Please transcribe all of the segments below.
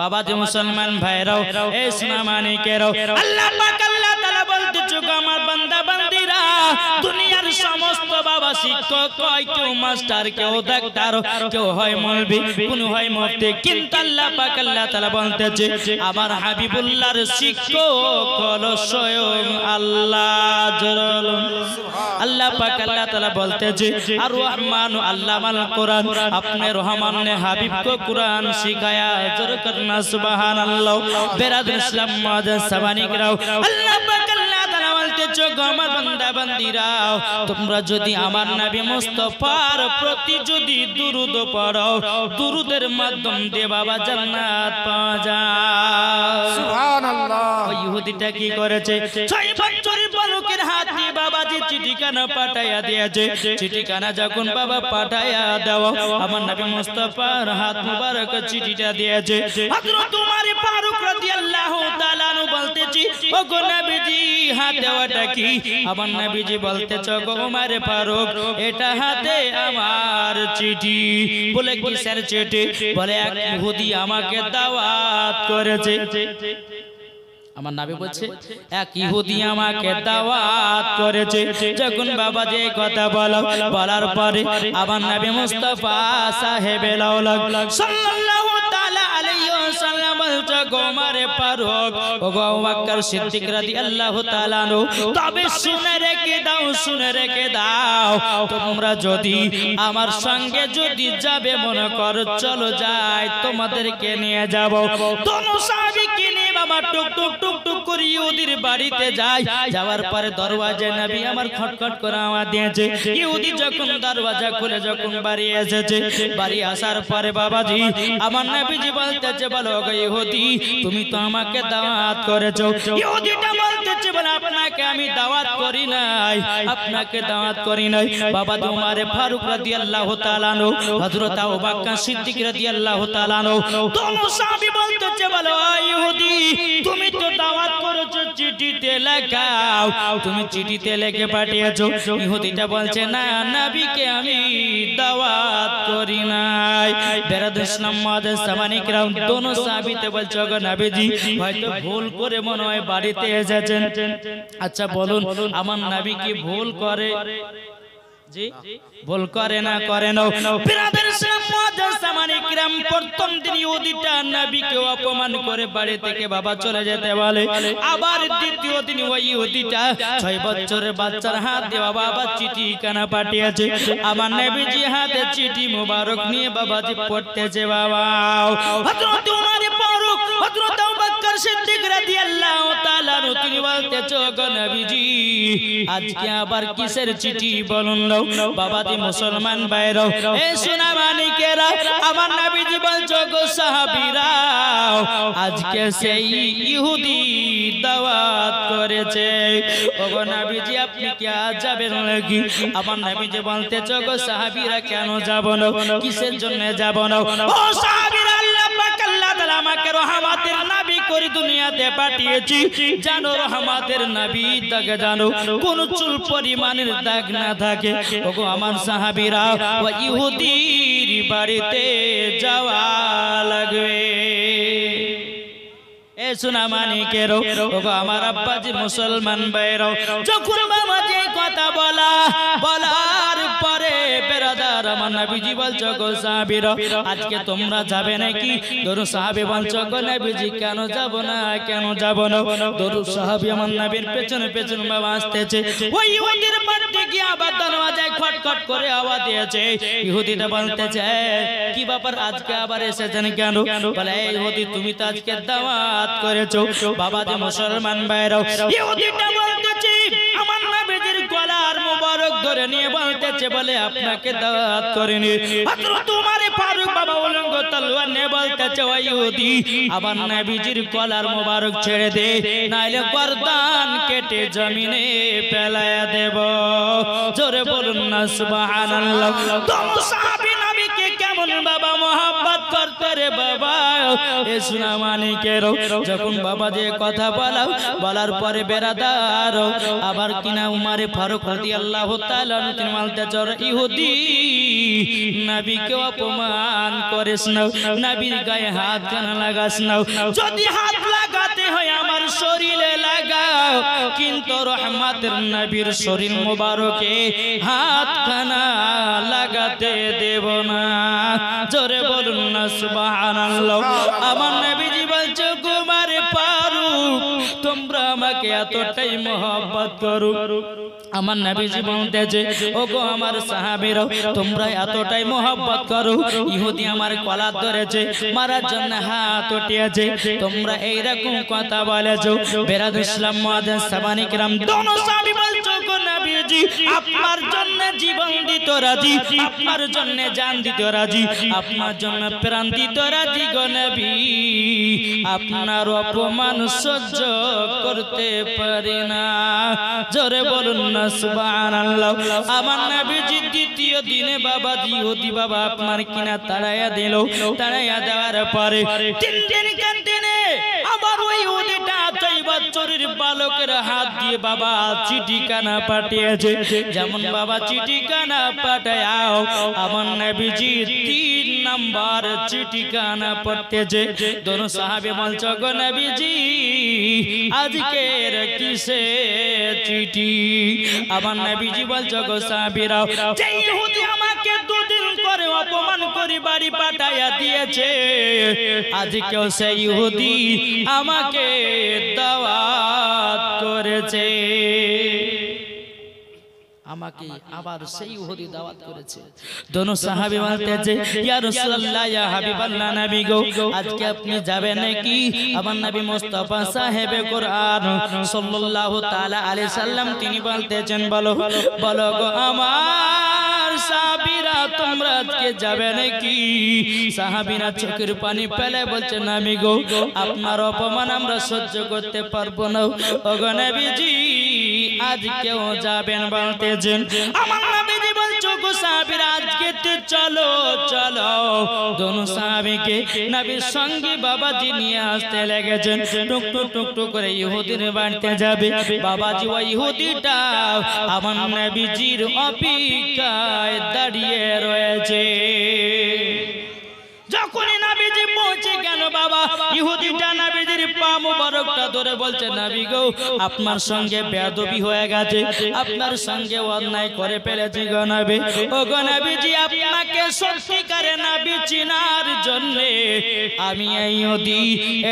বাবা যে মুসলমান ভাইরাও এ সোনা মানিকেরাও আল্লাহ পাক আল্লাহ তাআলা বলতেছে আমার বান্দা বান্দিরা দুনিয়ার সমস্ত বাবা শিক্ষক হয় কেউ মাস্টার কেউ ডাক্তার কেউ হয় মৌলভী কোন হয় মুফতি কিন্তু আল্লাহ পাক আল্লাহ তাআলা বলতেছে আমার হাবিবুল্লাহর শিক্ষক হলো স্বয়ং আল্লাহ। আল্লাহ পাক আল্লাহ তাআলা বলতেছে আর রহমান আল্লামাল কোরআন अपने रहमान ने हबीब को कुरान सिखाया जोर करना सुबहानाल्लाह। बेरादर इस्लाम मुआज्जज सामानी कराओ अल्लाह पाक अल्लाह ताआला বলতেছে আমার বান্দা বান্দিরা তোমরা যদি আমার নবী মুস্তাফার প্রতি যদি দুরূদ পড়ো দুরূদের মাধ্যম দিয়ে বাবা জান্নাত পাওয়া যায় সুবহানাল্লাহ। ওই ইহুদিটা কি করেছে 6 বছরের বালকের হাত দিয়ে বাবাজি চিঠিখানা পাঠায়া দিয়েছে। চিঠিখানা যখন বাবা পাঠায়া দেওয়া আমার নবী মুস্তাফার হাত মুবারক চিঠিটা দিয়েছে হযরত উমর ফারুক রাদিয়াল্লাহু তাআলা আনহু বলতেছি ওগো নবীজি হাত দেওয়াটা কি? আমার নবীজি বলতেছে ওগো উমর ফারুক এটা হাতে আমার চিঠি। বলে কিসের চিঠি? বলে এক ইহুদি আমাকে দাওয়াত করেছে। আমার নবী বলছে এক ইহুদি আমাকে দাওয়াত করেছে। যখন বাবা যে কথা বলার পরে আমার নবী মুস্তাফা সাহেবে লাউলাক সাল্লাল্লাহু তাআলা আলাইহি ওয়াসাল্লাম বলছে ওমর ফারুক ওগো আবু বকর সিদ্দিক রাদিয়াল্লাহু তাআলা আনহু তবে শুনে রেখে দাও তোমরা যদি আমার সঙ্গে যদি যাবে মনে করো চলো যাই তোমাদেরকে নিয়ে যাব। দোনো সাহাবীকে নিয়ে বাবা টুক টুক টুক টুক করে ইহুদির বাড়িতে যায়। যাওয়ার পরে দরওয়াজায় নবী আমার খটখট করে আওয়াজ দিয়েছে। ইহুদি যখন দরওয়াজা খুলে যখন বাড়ি এসেছে বাড়ি আসার পরে বাবাজি আমার নবীজি বলতেছে বলো গো ইহুদি তুমি তো আমাকে দাওয়াত করেছো। ইহুদিটা বলতেছে বলে আপনাকে আমি দাওয়াত করি নাই বাবা উমর ফারুক রাদিয়াল্লাহু তাআলা আনহু হযরত আবু বকর সিদ্দিক রাদিয়াল্লাহু তাআলা আনহু দোনো সাহাবী বলতেছে বলো ইহুদি তুমি তো দাওয়াত করেছো চিঠিতে লেখাও তুমি চিঠিতে লিখে পাঠিয়েছো। ইহুদিটা বলছে না নবীকে আমি দাওয়াত করি নাই। বেরাদর ইসলাম মুআজ্জজ সামানি کرام দোনো সাহাবীতে বলছে গো নবীজি হয়তো ভুল করে মনে হয় বাড়িতে এসেছেন। আচ্ছা বলুন আমার নবী কি ভুল করে? জি ভুল করে না বেরাদর ইসলাম মুআজ্জজ সামানি کرام প্রথম দিন ইহুদিটা নবীকে অপমান করে বাড়ি থেকে বাবা চলে যেতে বলে। আবার দ্বিতীয় দিন ওই ইহুদিটা 6 বছরের বাচ্চার হাত দিয়ে বাবা চিঠি কানা পাঠিয়েছে। আমার নবীজি হাতে চিঠি মোবারক নিয়ে বাবাজি পড়তেছে বাবা হযরত উমর ফারুক হযরত আবু বকর সিদ্দিক রাদিয়াল্লাহু তাআলা তিনি বলতেছে গো নবীজি আজকে আবার কিসের চিঠি বলুন বাবাজি মুসলমান ভাইরা এ সোনা মানিকেরা আমার নবীজি বলছো গো সাহাবীরা আজকে সেই ইহুদি দাওয়াত করেছে ওগো নবীজি আপনি কি আজ যাবেন নাকি? আমার নবীজি বলতেছে গো সাহাবীরা কেন যাব না কিসের জন্য যাব না? ও সাহাবীরা আল্লাহ পাক আল্লাহ তাআলা আমাকে রহমতের নবী করে দুনিয়াতে পাঠিয়েছি জানো রহমতের নবী তাকে জানো কোন চুল পরিমাণের দাগ না থাকে। ওগো আমার সাহাবীরা ওই ইহুদির বাড়িতে যাওয়া লাগবে। এ সোনা মানিকেরও ওগো আমার আব্বাজি মুসলমান ভাইরা যখন বাবাজি কথা বলার পরে বেরাদার আমার নবীজি বলছো গো সাহাবীরা আজকে তোমরা যাবে নাকি? দরু সাহাবী বলছো গো নবীজি কেন যাব না দরু সাহাবী আমার নবীর পেছনে বাবা আসতেছে। ওই ইহুদির বাড়িতে গিয়ে আবার দরওয়াজায় খটখট করে আওয়াজ দিয়েছে। ইহুদিটা বলতেছে কি ব্যাপার আজকে আবার এসেছেন কেন? বলে ইহুদি তুমি তো আজকে দাওয়াত করেছো। বাবাজি মুসলমান ভাইরা ইহুদিটা বলতেছে আমার নবীজির গলার মোবারক ধরে নিয়ে বলতেছে বলে আপনাকে দাওয়াত করেনি। হযরত উমর ফারুক বাবা উলঙ্গ তলোয়ার নিয়ে বলতেছে ওই ইহুদি আমার নবীজির গলার মোবারক ছেড়ে দে নাইলে গর্দান কেটে জমিনে ফেলায়া দেব। জোরে বলুন না সুবহানাল্লাহ। দোনো সাহাবী নবীকে কেমন বাবা মোহাম্মত করতে রে বাবা। এ সোনা মানিকেরও যখন বাবা যে কথা বলার পরে বেরাদার আবার কিনা উমারে ফারুক রাদিয়াল্লাহু তাআলা তিনি বলতে চর ইহুদি নবীকে অপমান করিস না, নবীর গায়ে হাত কেন লাগাস না? যদি হাত লাগাতে হয় আমার শরীরে লাগাও, কিন্তু রহমতের নবীর শরীর মোবারকে হাত খানা লাগাতে দেব না। জোরে বলুন না সুবহানাল্লাহ। আমার নবীজি বলছে কুমারে ফারুক তোমরা আমাকে এতটাই মহব্বত করো। আমার নবীজি বলতেছে ওগো আমার সাহাবীরা তোমরা এতটাই মহব্বত করো, ইহুদি আমার কলার ধরেছে মারার জন্য হাত উঠিয়েছে, তোমরা এইরকম কথা বলেছো। বেরাদ ইসলাম মুআজ্জাজ সাহাবায়ে কিরাম দোনো সাহাবী বলছো গো নবীজি আপনার জন্য জীবন দিতে রাজি, আপনার জন্য জান দিতে রাজি, আপনার জন্য প্রাণ দিতে রাজি গো নবী। আপনার অপমান সহ্য করতে পারি না। জোরে বলুন না সুবহানাল্লাহ। আমার নবীজি দ্বিতীয় দিনে বাবা ইহুদি বাবা আপনার কিনা তাড়াইয়া দিল। তাড়াইয়া দেওয়ার পরে 3 দিন দিনে আবার ওই ইহুদিটা 4 বছরের বালকের হাত দিয়ে বাবা চিঠিখানা পাঠিয়েছে। যেমন বাবা চিঠিখানা পাঠাও আমার নবীজি 3 নাম্বার চিঠিখানা পড়তেছে। দোনো সাহাবী বলছো গো নবীজি আজকের কিসে চিঠি? আমার নবীজি বলছো গো সাহাবীরা যে ইহুদি আমাকে 2 দিন করে অপমান করে বাড়ি পাঠাইয়া দিয়েছে, আজকেও সেই ইহুদি আমাকে দাওয়াত করেছে। আমাকে আবার সেই ইহুদি দাওয়াত করেছে। দোনো সাহাবী বলতেছে ইয়া রাসূলুল্লাহ ইয়া হাবিবাল্লাহ নবী গো আজকে আপনি যাবেন নাকি? আমার নবী মুস্তাফা সাহেবে কোরআন সাল্লাল্লাহু তাআলা আলাইহি সাল্লাম তিনি বলতেছেন বলো বলো গো আমার সাহাবীরা তোমরা আজকে যাবে নাকি? সাহাবীরা চোখের পানি ফেলে বলছে নবী গো আপনার অপমান আমরা সহ্য করতে পারবো না। ওগো নবীজি আজকেও যাবেন বলতেছেন। আমার নবীজি বলছো গো সাহাবীরা আজকে তো চলো চলো। দোনো সাহাবীকে নবীর সঙ্গে বাবাজি নিয়ে আসতে লেগেছেন। টুক টুক টুক টুক করে ইহুদির বাড়িতে যাবে। বাবাজি ওই ইহুদিটা আমার নবীজির অপেক্ষায় দাঁড়িয়ে রয়েছে। যখনই নবীজি পৌঁছে গেল বাবা ইহুদিটা নবীজির পা মুবারকটা ধরে বলছে নবী গো আপনার সঙ্গে বেয়াদবি হয়ে গেছে, আপনার সঙ্গে অন্যায় করে ফেলেছি গো নবী। ও গো নবীজি আপনাকে সত্যিকারে নবী চিনার জন্য আমি এই ইহুদি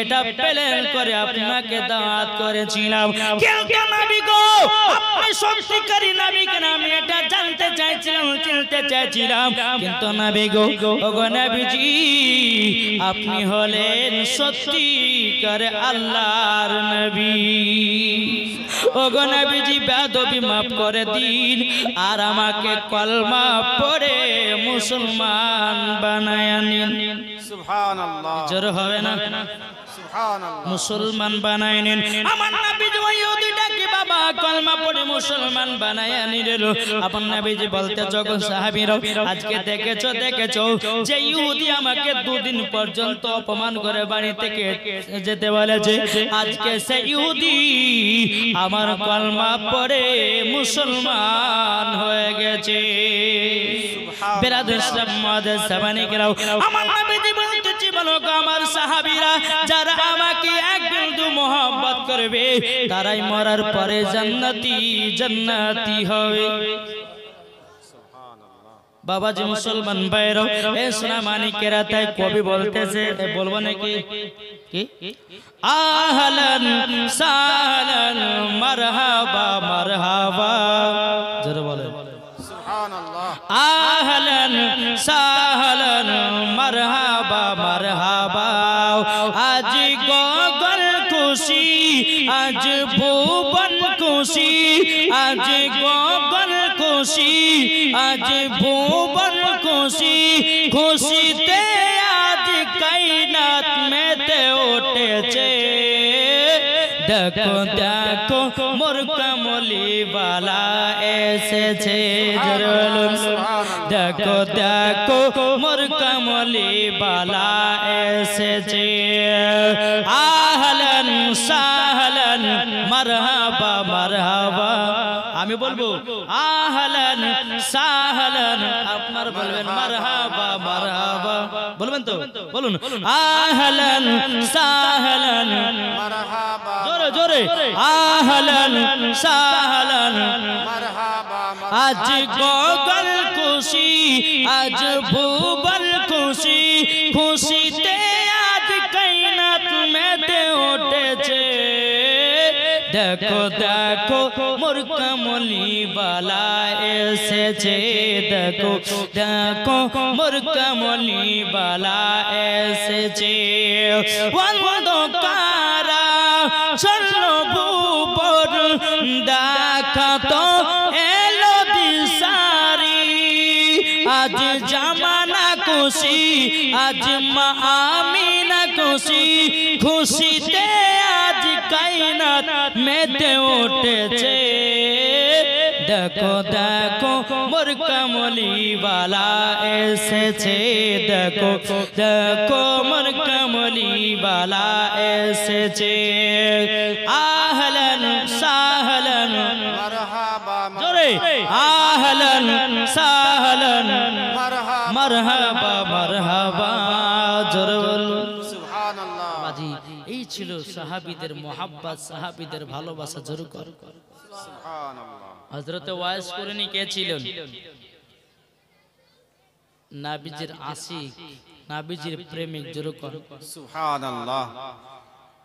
এটা প্ল্যান করে আপনাকে দাওয়াত করেছিলাম। কিন্তু নবী গো আপনি সত্যিকারী নবী কিনা আমি এটা জানতে চাইছিলাম, চিনতে চাইছিলাম। কিন্তু নবী গো ও গো নবীজি আপনি হলেন সত্যিকার আল্লাহর নবী। ওগো নবীজি বেয়াদবি মাফ করে দিন আর আমাকে কলমা পড়ে মুসলমান বানায় নিন। সুবহানাল্লাহ জোর হবে না? সুবহানাল্লাহ মুসলমান বানায় নিন। আমার নবীজি ওই ইহুদিটাকে বাবা কলমা পড়ে মুসলমান বানায় নিল। আমার নবীজি বলতে যখন সাহাবীরা আজকে দেখেছো যে ইহুদি আমাকে 2 দিন পর্যন্ত অপমান করে বাড়ি থেকে যেতে বলেছে, আজকে সেই ইহুদি আমার কলমা পড়ে মুসলমান হয়ে গেছে। বেরাদর ইসলাম মুআজ্জাজ সাহাবায়ে কেরাম আমার নবীজি বলতেছি বলো গো আমার সাহাবীরা যারা আমাকে এক বিন্দু মহব্বত করবে তারাই মরার পরে জান্নাতি হবে। বাবাজি মুসলমান ভাইরা এ সোনা মানিকেরা তাই কবি বলতেছে বলবো নাকি কি আহলান সাহলান মারহাবা মারহাবা জোরে বলেন সুবহানাল্লাহ। আহলান সাহলান মারহাবা মারহাবা আজ গগন খুশি আজ ভুবন খুশি আজ গগন খুশি আজ ভুবন খুশি খুশিতে আজ কায়নাত মেতে উঠেছে দেখো দেখো মোর কামলি বালা এসেছে জোরে বলুন দেখো দেখো মোর কামলি বালা এসেছে আহলান সাহলান মারহাবা মারহাবা আমি বলবো আহলান সাহলান আপনারা বলবেন মারহাবা মারহাবা বলবেন তো বলুন আহলান সাহলান মারহাবা জোরে জোরে আহলান সাহলান মারহাবা আজ গগন খুশি আজ ভুবন খুশি খুশিতে আজ কায়নাত মেতে উঠেছে দেখো দেখো মোর কামলি বালা এসেছে দেখো দেখো মোর কামলি বালা এসেছে অন্ধকারা চলো ভুবন দেখাতো এলো দিশারি আজ জামানা খুশি আজ মা আমিনা খুশি খুশিতে আজ কায়নাত মেতে উঠেছে দেখো দেখো মোর কামলি বালা এসেছে দেখো দেখো মোর কামলি বালা এসেছে আহলান সাহলান মারহাবা জোরে আহলান সাহলান মারহাবা মারহাবা মারহাবা জোরে বলুন সুবহানাল্লাহ বাজি এই ছিল সাহাবীদের মোহাব্বত সাহাবীদের ভালোবাসা জোরে কর সুবহানাল্লাহ হযরত ওয়াইস কুরনি কে ছিলেন নবীজির আশিক নবীজির প্রেমিক জোরে কর সুবহানাল্লাহ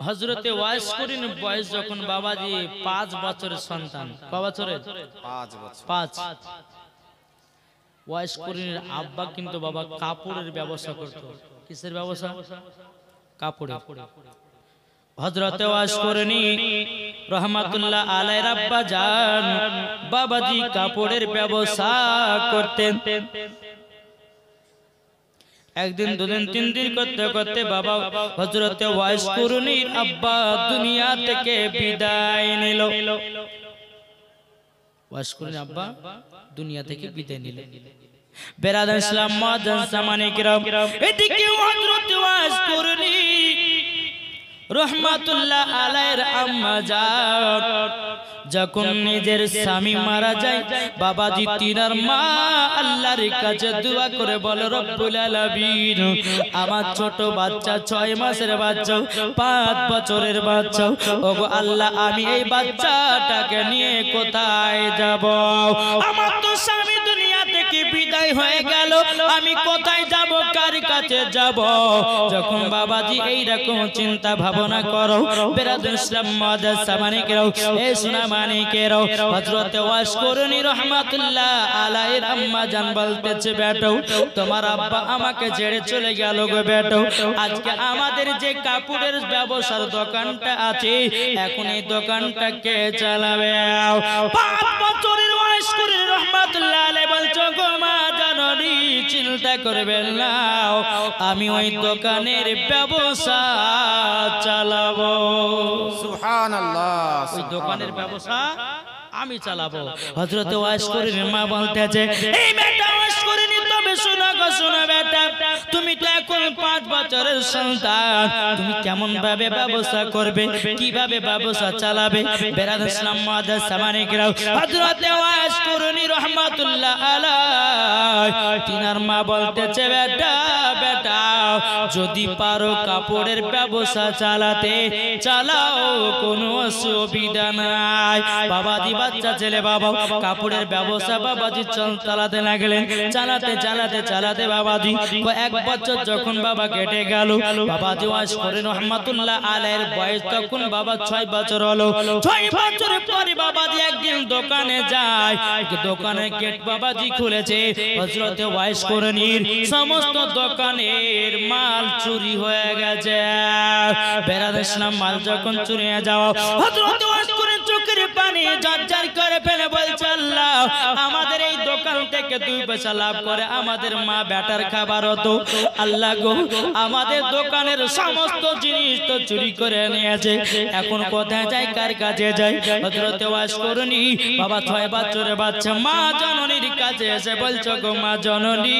হযরত ওয়াইস কুরনি বয়স যখন বাবাজি 5 বছরের সন্তান কয় বছরের 5 বছর 5 ওয়াইস কুরনির আব্বা কিন্তু বাবা কাপড়ের ব্যবসা করত কিসের ব্যবসা কাপড়ের হযরত ওয়াইস কুরনি রহমাতুল্লাহ আলাইহির আব্বা জান বাবাজি কাপড়ের ব্যবসা করতেন একদিন দুদিন তিন দিন করতে করতে বাবা হযরত ওয়াইস কুরনির আব্বা দুনিয়া থেকে বিদায় নিল ওয়াইস কুরনির আব্বা দুনিয়া থেকে বিদায় নিল বেরাদার ইসলাম মাদান সামানে কিরাম এদিকে হযরত ওয়াইস কুরনি রহমাতুল্লাহ আলাইহির আম্মা জান যখন নিজের স্বামী মারা যায় বাবাজি তিনার মা আল্লাহর কাছে দোয়া করে বলে রব্বুল আলামিন আমার ছোট বাচ্চা 6 মাসের বাচ্চা 5 বছরের বাচ্চা ওগো আল্লাহ আমি এই বাচ্চাটাকে নিয়ে কোথায় যাব আমার তো স্বামী দুনিয়া থেকে বিদায় হয়ে গেল আমি কোথায় যাব কার কাছে যাব যখন বাবাজি এই রকম চিন্তা ভাবনা করো বেরাদুল ইসলাম মাদার সামানে কেরো এ সোনা মানে কেরো হযরত ওয়াইস কুরনি রহমাতুল্লাহ আলাইহির আম্মা জান বলতেছে বেটো তোমার আব্বা আমাকে ছেড়ে চলে গেল গো বেটো আজকে আমাদের যে কাপড়ের ব্যবসার দোকানটা আছে এখন এই দোকানটা কে চালাবে 5 বছরের ওয়াইস কুরনি রহমাতুল্লাহ আলাইহি বলছো গো মা জাননি চিন্তা করবেন না আমি ওই দোকানের ব্যবসা চালাবো সুবহানাল্লাহ ওই দোকানের ব্যবসা আমি চালাবো হযরত ওয়াইস কুরনির মা বলতেছে এই বেটা ওয়াইস কুরনি তবে শোনো গো শোনো বেটা তুমি তো এখন 5 বছরের সন্তান তুমি কেমন ভাবে ব্যবসা করবে কিভাবে ব্যবসা চালাবে বেরাদ ইসলাম মাদার সামানে কিরাও হযরত ওয়াইস কুরনি রহমাতুল্লাহ আলাইহি তিনার মা বলতেছে বেটা বেটা যদি পারো কাপড়ের ব্যবসা চালাতে চালাও কোনো অসুবিধা নাই বাবাজি বাচ্চা ছেলে বাবা কাপড়ের ব্যবসা বাবাজি চালাতে লাগলেন চালাতে চালাতে চালাতে বাবাজি 1 বছর যখন বাবা কেটে গেল বাবাজি ওয়াইস কুরনি রহমাতুল্লাহ আলাইহির বয়স তখন বাবা 6 বছর হলো 6 বছরের পরে বাবাজি একদিন দোকানে যায় দোকানের গেট বাবাজি খুলেছে হযরত ওয়াইস কুরনির সমস্ত দোকানের মাল চুরি হয়ে গেছে বেরাদ ইসলাম মাল যখন চুরি হয়ে যাওয়া হযরত ওয়াইস কুরনি চোখের পানি নিয়ে জর্জর করে ফেলে বলছে আল্লাহ আমাদের এই দোকান থেকে 2 পয়সা লাভ করে আমাদের মা বেটার খাবার হতো আল্লাহ গো আমাদের দোকানের সমস্ত জিনিস তো চুরি করে নিয়েছে এখন কোথায় যাই কার কাছে যাই হযরতে ওয়াজ করুনি বাবা 6 বছরের বাচ্চা মা জননীর কাছে এসে বলছো গো মা জননী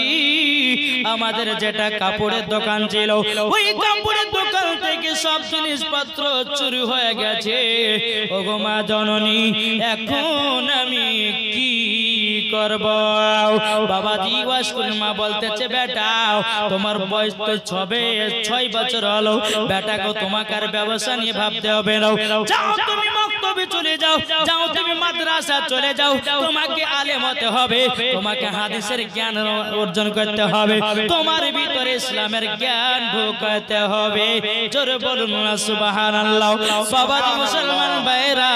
আমাদের যেটা কাপড়ের দোকান ছিল ওই কাপড়ের দোকান থেকে সব জিনিসপত্র চুরি হয়ে গেছে ও গো মা জননী এখন আমি কি করব বাবা দিওয়াস করে মা বলতেছে বেটা তোমার বয়স তো 6 বছর হলো বেটা গো তোমাকে আর ব্যবসা নিয়ে ভাবতে হবে না যাও তুমি মক্তবে চলে যাও যাও তুমি মাদ্রাসা চলে যাও তোমাকে আলেম হতে হবে তোমাকে হাদিসের জ্ঞান অর্জন করতে হবে তোমার ভিতরে ইসলামের জ্ঞান ঢোকাতে হবে জোরে বলুন না সুবহানাল্লাহ বাবা মুসলমান ভাইরা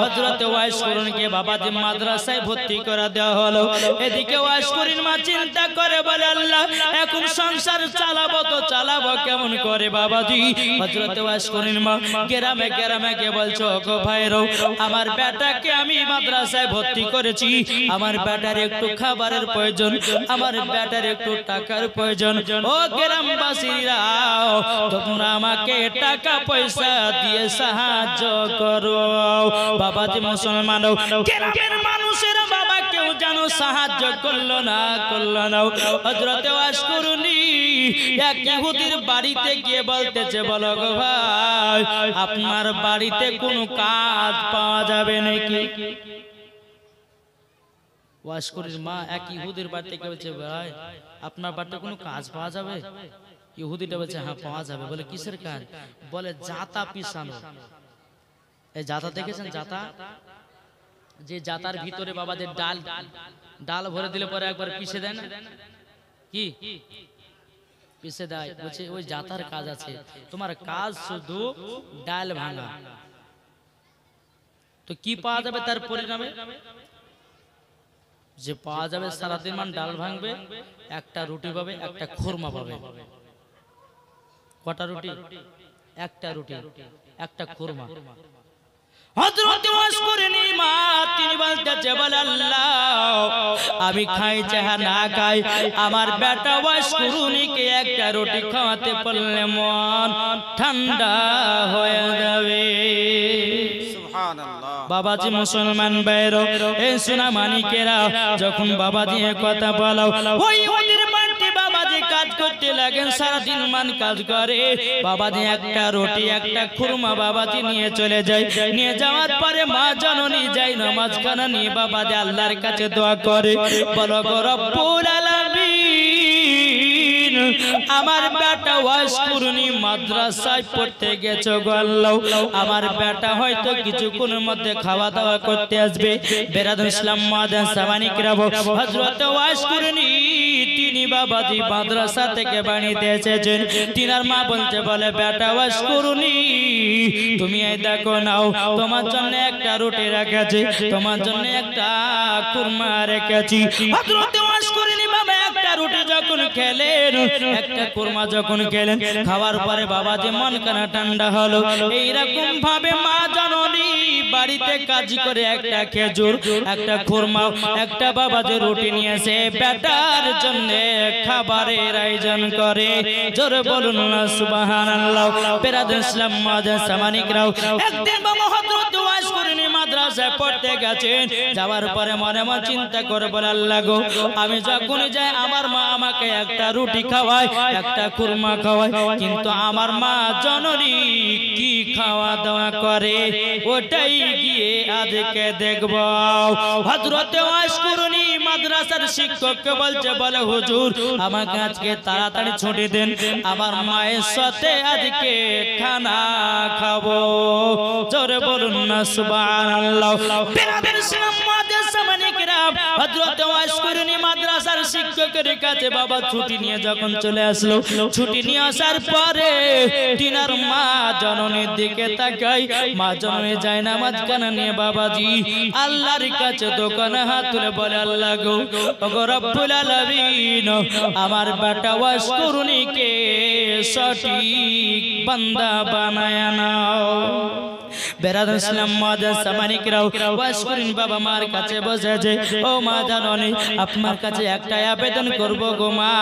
হযরত ওয়াইস করুনকে বাবাজি মাদ্রাসায় ভর্তি করে দেওয়া হলো এদিকে ওয়াইস করিন মা চিন্তা করে বলে আল্লাহ এখন সংসার চালাবো তো চালাবো কেমন করে বাবাজি হযরত ওয়াইস করিন মা গ্রামে গ্রামে কে বলছো গো ভাইরো আমার বেটাকে আমি মাদ্রাসায় ভর্তি করেছি আমার বেটার একটু খাবারের প্রয়োজন আমার বেটার একটু টাকার প্রয়োজন ও গ্রামবাসীরা তোমরা আমাকে টাকা পয়সা দিয়ে সাহায্য করো বাবাজি মুসলমান গ্রামের মানুষের বাবা কেউ যেন সাহায্য করলো না হযরত ওয়াজ করুনি এক ইহুদির বাড়িতে গিয়ে বলতেছে বলো গো ভাই আপনার বাড়িতে কোনো কাজ পাওয়া যাবে নাকি ওয়াজ করির মা এক ইহুদির বাড়িতে গিয়ে বলছে ভাই আপনার বাড়িতে কোনো কাজ পাওয়া যাবে ইহুদিটা বলছে হ্যাঁ পাওয়া যাবে বলে কিসের কাজ বলে জাতা পিছানো এই জাতা দেখেছেন জাতা যে জাতার ভিতরে বাবাদের ডাল ভরে দিলে পরে একবার পিষে দেন কি পিষে দেয় বলছে ওই জাতার কাজ আছে তোমার কাজ শুধু ডাল ভাঙা তো কি পাওয়া যাবে তার পরিণামে যে পাওয়া যাবে সারাদিন মান ডাল ভাঙবে একটা রুটি পাবে একটা খুরমা পাবে কটা রুটি একটা রুটি একটা খুরমা হযরত ওয়াজ করেনি মা তিনি বলতেছে বলে আল্লাহ আমি খাই চাহা না খাই আমার বেটা ওয়াজ করুনিকে একটা রুটি খাওয়াতে পারলে মন ঠান্ডা হয়ে যাবে সুবহানাল্লাহ বাবাজি মুসলমান ভাইরা এই সোনা মানিকেরা যখন বাবাজি এই কথা বলো ওই ওদের বাড়িতে বাবাজি কাজ করতে লাগেন সারা দিন মান কাজ করে বাবাজি একটা রুটি একটা খুরমা বাবাজি নিয়ে চলে যায় নিয়ে যাওয়ার পরে মা জননী যায় নামাজ খানা নিয়ে বাবাজি আল্লাহর কাছে দোয়া করে বলো গো রব্বুল আলামিন আমার বেটা ওয়াজ করুনি মাদ্রাসায় পড়তে গেছো গো আল্লাহ আমার বেটা হয়তো কিছুক্ষণের মধ্যে খাওয়া দাওয়া করতে আসবে বেরাদ ইসলাম মাদ্রাসা মানিকরা হযরত ওয়াজ করুনি তিনি বাবাজি মাদ্রাসা থেকে বাড়িতে এসেছেন তিনার মা বলতে বলে বেটা ওয়াজ করুনি তুমি এই দেখো নাও তোমার জন্য একটা রুটি রেখেছি তোমার জন্য একটা খুরমা রেখেছি হযরত ওয়াজ করুনি বাবা একটা রুটি যখন খেলেন একটা খুরমা যখন খেলেন খাওয়ার পরে বাবাজি মন কানা ঠান্ডা হলো এইরকম ভাবে মা জননী বাড়িতে কাজ করে একটা খেজুর একটা খুরমা একটা বাবাজি রুটি নিয়ে এসে বেটার জন্য খাবারের আয়োজন করে জোরে বলুন না সুবহানাল্লাহ বেরাদ ইসলাম মাদ্রাসা মানিকরাও একদিন বাবা হযরত ওয়াজ করেনি মাদ্রাসায় পড়তে গেছেন যাওয়ার পরে মনে মনে চিন্তা করে বলে আল্লাহ গো আমি যখন যাই আমার মা আমাকে একটা রুটি খাওয়ায় একটা খুরমা খাওয়ায় কিন্তু আমার মা জননী কি খাওয়া দাওয়া করে ওটাই গিয়ে আজকে দেখব হযরত ওয়াজ করেনি মাদ্রাসার শিক্ষককে বলছে বলে হুজুর আমাকে আজকে তাড়াতাড়ি ছুটি দেন আমার মায়ের সাথে আজকে খানা খাবো জোরে বলুন না সুবহানাল্লাহ বেরাদের ইসলাম মাদ্রাসা মানিকরা হযরত ওয়াজ করেনি মাদ্রাসার শিক্ষকের কাছে বাবা ছুটি নিয়ে যখন চলে আসলো ছুটি নিয়ে আসার পরে তিনার মা জননীর দিকে তাকাই মা জননী যায় নামাজ কানা নিয়ে বাবাজি আল্লাহর কাছে দোকানে হাত তুলে বলে আল্লাহ গো ওগো রব্বুল আলামিন আমার বেটা ওয়াজ করুনিকে সঠিক বান্দা বানায় নাও বেরাদ ইসলাম মাদার সামানিকরাও ওয়াজ করেন বাবা মার কাছে বসেছে ও মা জাননী আপনার কাছে একটা আবেদন করব গো মা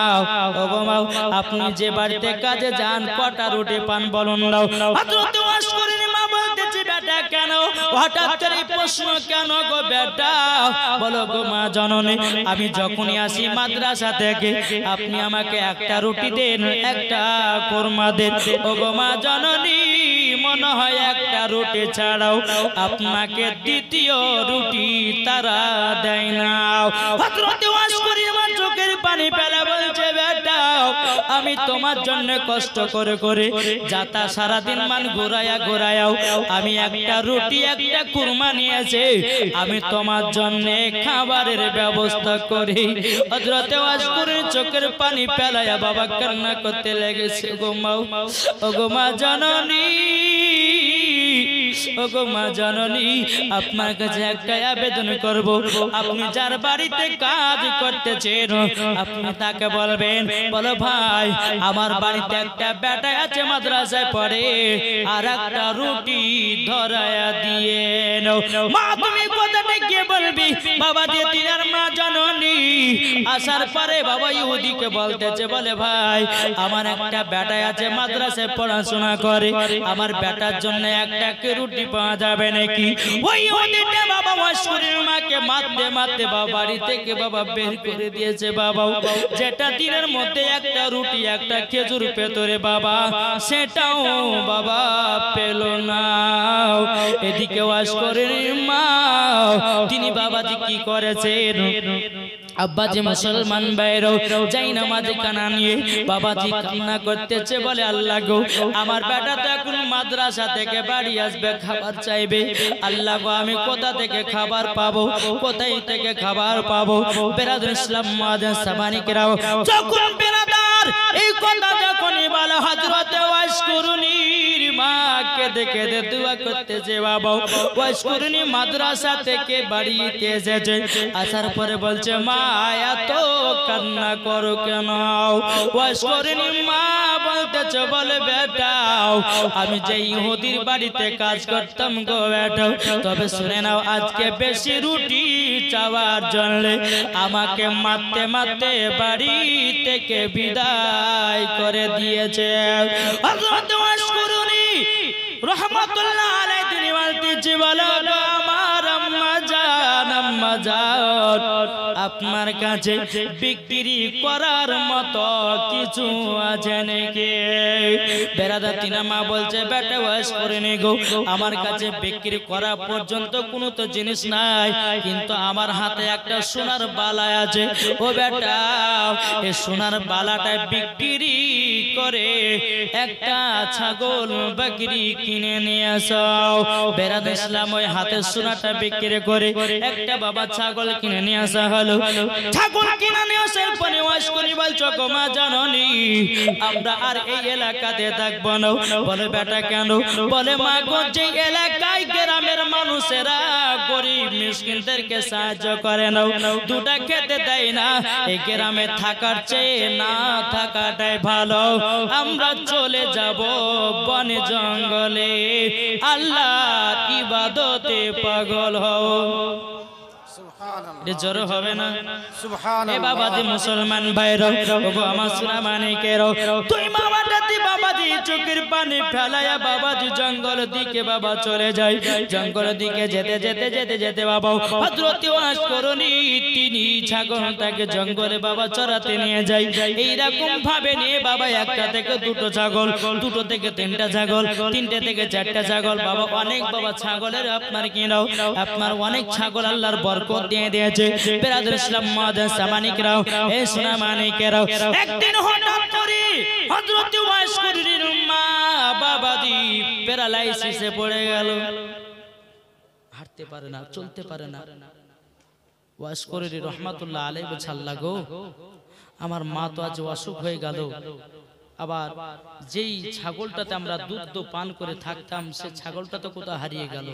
ও গো মা আপনি যে বাড়িতে কাজে যান কটা রুটি পান বলুন দাও হযরত ওয়াজ করেন মা বলতেছে বেটা কেন হঠাৎ করে প্রশ্ন কেন গো বেটা বলো গো মা জাননী আমি যখনই আসি মাদ্রাসা থেকে আপনি আমাকে একটা রুটি দেন একটা কোরমা দেন ও গো মা জাননী মনে হয় একটা রুটি ছাড়াও আপনাকে দ্বিতীয় রুটি তারা দেয় না হযরত ওয়াজ করি আমার চোখের পানি ফেলে বলছে বেটা আমি তোমার জন্য কষ্ট করে করে যাতা সারা দিন মান ঘোরায়া ঘোরায়াও আমি একটা রুটি একটা কুরমা নিয়েছি আমি তোমার জন্য খাবারের ব্যবস্থা করি হযরত ওয়াজ করি চোখের পানি ফেলায়া বাবা কান্না করতে লেগেছে গো মা ও গো মা জাননী ও গো মা জাননী আপনার কাছে একটা আবেদন করব আপনি যার বাড়িতে কাজ করতেছেন আপনি তাকে বলবেন বলো ভাই আমার বাড়িতে একটা বেটা আছে মাদ্রাসায় পড়ে আর একটা রুটি ধরায়া দিয়ে নাও মা তুমি কথাটা কি বলবি বাবা দিয়ে তিনার মা জাননী আসার পরে বাবা ইহুদিকে বলতেছে বলে ভাই আমার একটা বেটা আছে মাদ্রাসায় পড়াশোনা করে আমার বেটার জন্য একটা রুটি পাওয়া যাবে নাকি ওই ইহুদিটা বাবা ওয়াজ করে মাকে মারতে মারতে বাবা বাড়ি থেকে বাবা বের করে দিয়েছে বাবা যেটা দিনের মধ্যে একটা রুটি একটা খেজুর পেতরে বাবা সেটাও বাবা পেল না এদিকে ওয়াজ করে মা তিনি বাবাজি কি করেছেন আব্বাজি মুসলমান বাইরও যাই নামাজ কানা নিয়ে বাবাজি কান্না করতেছে বলে আল্লাহ গো আমার বেটা তো এখন মাদ্রাসা থেকে বাড়ি আসবে খাবার চাইবে আল্লাহ গো আমি কোথা থেকে খাবার পাবো কোথায় থেকে খাবার পাবো বেরাদুল ইসলাম মাদার সামানিকরাও যখন বেরাদার এই কথা যখনই বলে হযরত ওয়াজ করুনির মাকে দেখে দোয়া করতেছে বাবা ওয়াজ করুনি মাদ্রাসা থেকে বাড়িতে এসেছে আসার পরে বলছে মা এত কান্না করো কেন ওয়াজ করুনি মা বলতেছে বলে বেটা আমি যে ইহুদির বাড়িতে কাজ করতাম গো বেটা তবে শুনে নাও আজকে বেশি রুটি চাওয়ার জন্য আমাকে মারতে মারতে বাড়ি থেকে বিদায় করে দিয়েছে হযরত ওয়াজ করুনি রহমাতুল্লাহ আলাইহি তিনি বলতেছে বলো আমার আম্মা জান আপনার কাছে বিক্রি করার মতো কিছু আছে নাকি বেরাদা তিনা মা বলছে বেটা ওয়াজ করে নি গো আমার কাছে বিক্রি করা পর্যন্ত কোনো তো জিনিস নাই কিন্তু আমার হাতে একটা সোনার বালা আছে ও বেটা এই সোনার বালাটা বিক্রি করে একটা ছাগল বকরি কিনে নিয়ে আসো বেরাদ ইসলাম ওই হাতে সোনাটা বিক্রি করে একটা বাবা ছাগল কিনে নিয়ে আসা হলো ছাগল কিনে নিয়ে আসার পরে ওয়াজ করি বলছো গো মা জাননী আমরা আর এই এলাকাতে থাকবো না বলে বেটা কেন বলে মা গো যে এলাকায় গ্রামের মানুষেরা গরিব মিসকিনদেরকে সাহায্য করে না দুটা খেতে দেয় না এই গ্রামে থাকার চেয়ে না থাকাটাই ভালো আমরা চলে যাব বনে জঙ্গলে আল্লাহর ইবাদতে পাগল হও জোর হবে না সুবহানাল্লাহ এ বাবাজি মুসলমান ভাইরা ওগো আমার সোনা মানিকেরা তুই বাবাটাতে বাবাজি চোখের পানি ফেলায়া বাবাজি জঙ্গল দিকে বাবা চলে যায় জঙ্গল দিকে যেতে যেতে যেতে যেতে বাবা হযরত ওয়াজ করুনি তিনি ছাগলটাকে জঙ্গলে বাবা চরাতে নিয়ে যায় এই রকম ভাবে নিয়ে বাবা একটা থেকে দুটো ছাগল দুটো থেকে তিনটা ছাগল তিনটে থেকে চারটা ছাগল বাবা অনেক বাবা ছাগলের আপনার কি নাও আপনার অনেক ছাগল আল্লাহর বরকত দিয়ে দিয়েছে বেরাদুল ইসলাম মাদার সামানিকরাও এ সোনা মানিকেরাও একদিন হঠাৎ করে হযরত ওয়াজ করির মা বাবাজি প্যারালাইসিসে পড়ে গেল হাঁটতে পারে না চলতে পারে না ওয়াজ করির রহমাতুল্লাহ আলাইহি বলছে আল্লাহ গো আমার মা তো আজ অসুখ হয়ে গেল আবার যেই ছাগলটাতে আমরা দুধ পান করে থাকতাম সে ছাগলটা তো কোথায় হারিয়ে গেল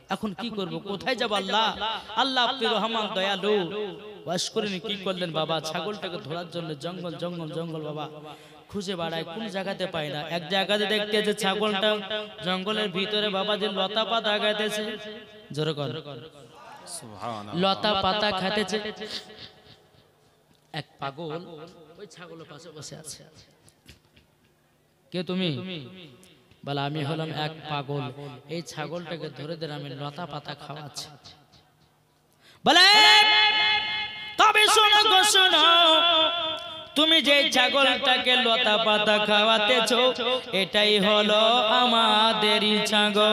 এখন কি করব কোথায় যাব আল্লাহ আল্লাহ আপনি রহমান দয়ালু ওয়াজ করেন কি করলেন বাবা ছাগলটাকে ধরার জন্য জঙ্গল জঙ্গল জঙ্গল বাবা খুঁজে বেড়ায়, কোন জায়গাতে পায় না। এক জায়গাতে দেখতেছে ছাগলটা জঙ্গলের ভিতরে বাবাজি লতা পাতা খাইতেছে, জোরে কর সুবহানাল্লাহ, লতা পাতা খাইতেছে। এক পাগল ওই ছাগলের পাশে বসে আছে। কে তুমি? বলে আমি হলাম এক পাগল, এই ছাগলটাকে ধরে ধরে আমি লতা পাতা খাওয়াচ্ছি। বলে তবে শোনো গো শোনো, তুমি যে ছাগলটাকে লতা পাতা খাওয়াতেছো এটাই হলো আমাদেরই ছাগল।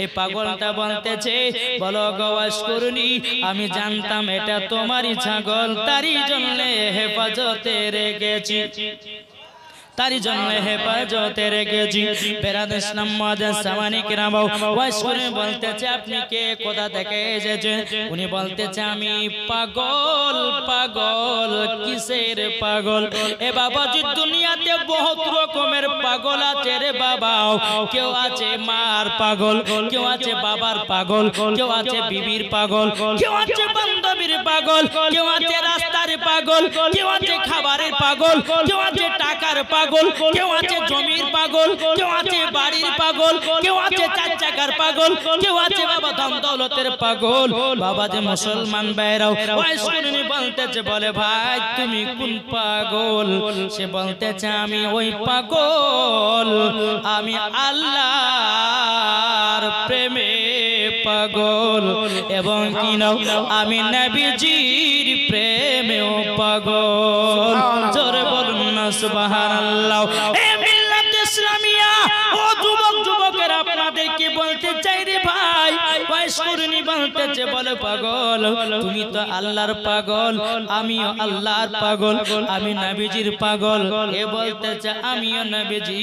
এই পাগলটা বলতেছে, বলো গো ওয়াসকরুনি, আমি জানতাম এটা তোমারই ছাগল, তারই জন্য হেফাজতে রেখেছি, তারই জন্য হেফাজতে রেখেছি। বেরাদ ইসলাম মুআজ্জাজ সামানি কিরাম ওয়াসকরুনি বলতেছে, আপনি কে, কোথা থেকে এসেছেন? উনি বলতেছে, আমি পাগল। পাগল কিসের পাগল? এ বাবাজি দুনিয়াতে বহুত রকমের পাগল আছে রে বাবা। কেউ আছে মার পাগল, কেউ আছে বাবার পাগল, কেউ আছে বিবির পাগল, কেউ আছে বান্ধবীর পাগল, কেউ আছে রাস্তার পাগল, কেউ আছে খাবারের পাগল, কেউ আছে টাকার পাগল, কেউ আছে জমির পাগল, কেউ আছে বাড়ির পাগল, কেউ আছে চার চাকার পাগল, কেউ আছে বাবা ধন দৌলতের পাগল। বাবা যে মুসলমান ভাইরাও ওয়াসকরুনি বলতেছে, বলে ভাই তুমি কোন পাগল? সে বলতেছে, আমি ওই পাগল, আমি আল্লাহর প্রেমে পাগল, এবং কি নাও আমি নবীজির প্রেমেও পাগল। জোরে বলুন না সুবহানাল্লাহ। এ মিল্লাত ইসলামিয়া, ও যুবক যুবকেরা, আপনাদেরকে বলতে চাই রে ভাই, ওয়াসকরুনি বলতেছে, বলে পাগল তুমি তো আল্লাহর পাগল, আমিও আল্লাহর পাগল, আমি নবীজির পাগল। এ বলতেছে, আমিও নবীজি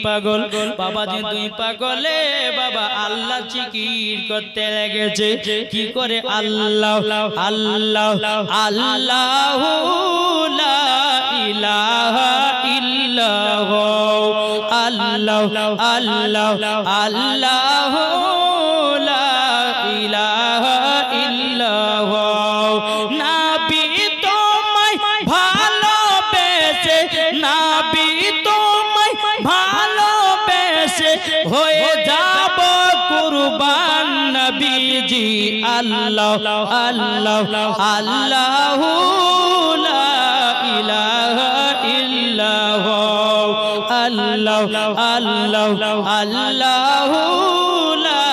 পাগল। বাবাজি দুই পাগলে বাবা আল্লাহ জিকির করতে লেগেছে। কি করে? আল্লাহ আল্লাহ আল্লাহু লা ইলাহা ইল্লাহ, আল্লাহ আল্লাহ আল্লাহু লা ইলাহা ইল্লাহ। নবী তোমায় ভালোবেসে, নবী তোমায় ভালোবেসে হয়ে যাব কুরবান নবীজি। আল্লাহ আল্লাহ আল্লাহু লা ইলাহা ইল্লাহ, আল্লাহ আল্লাহ আল্লাহু লা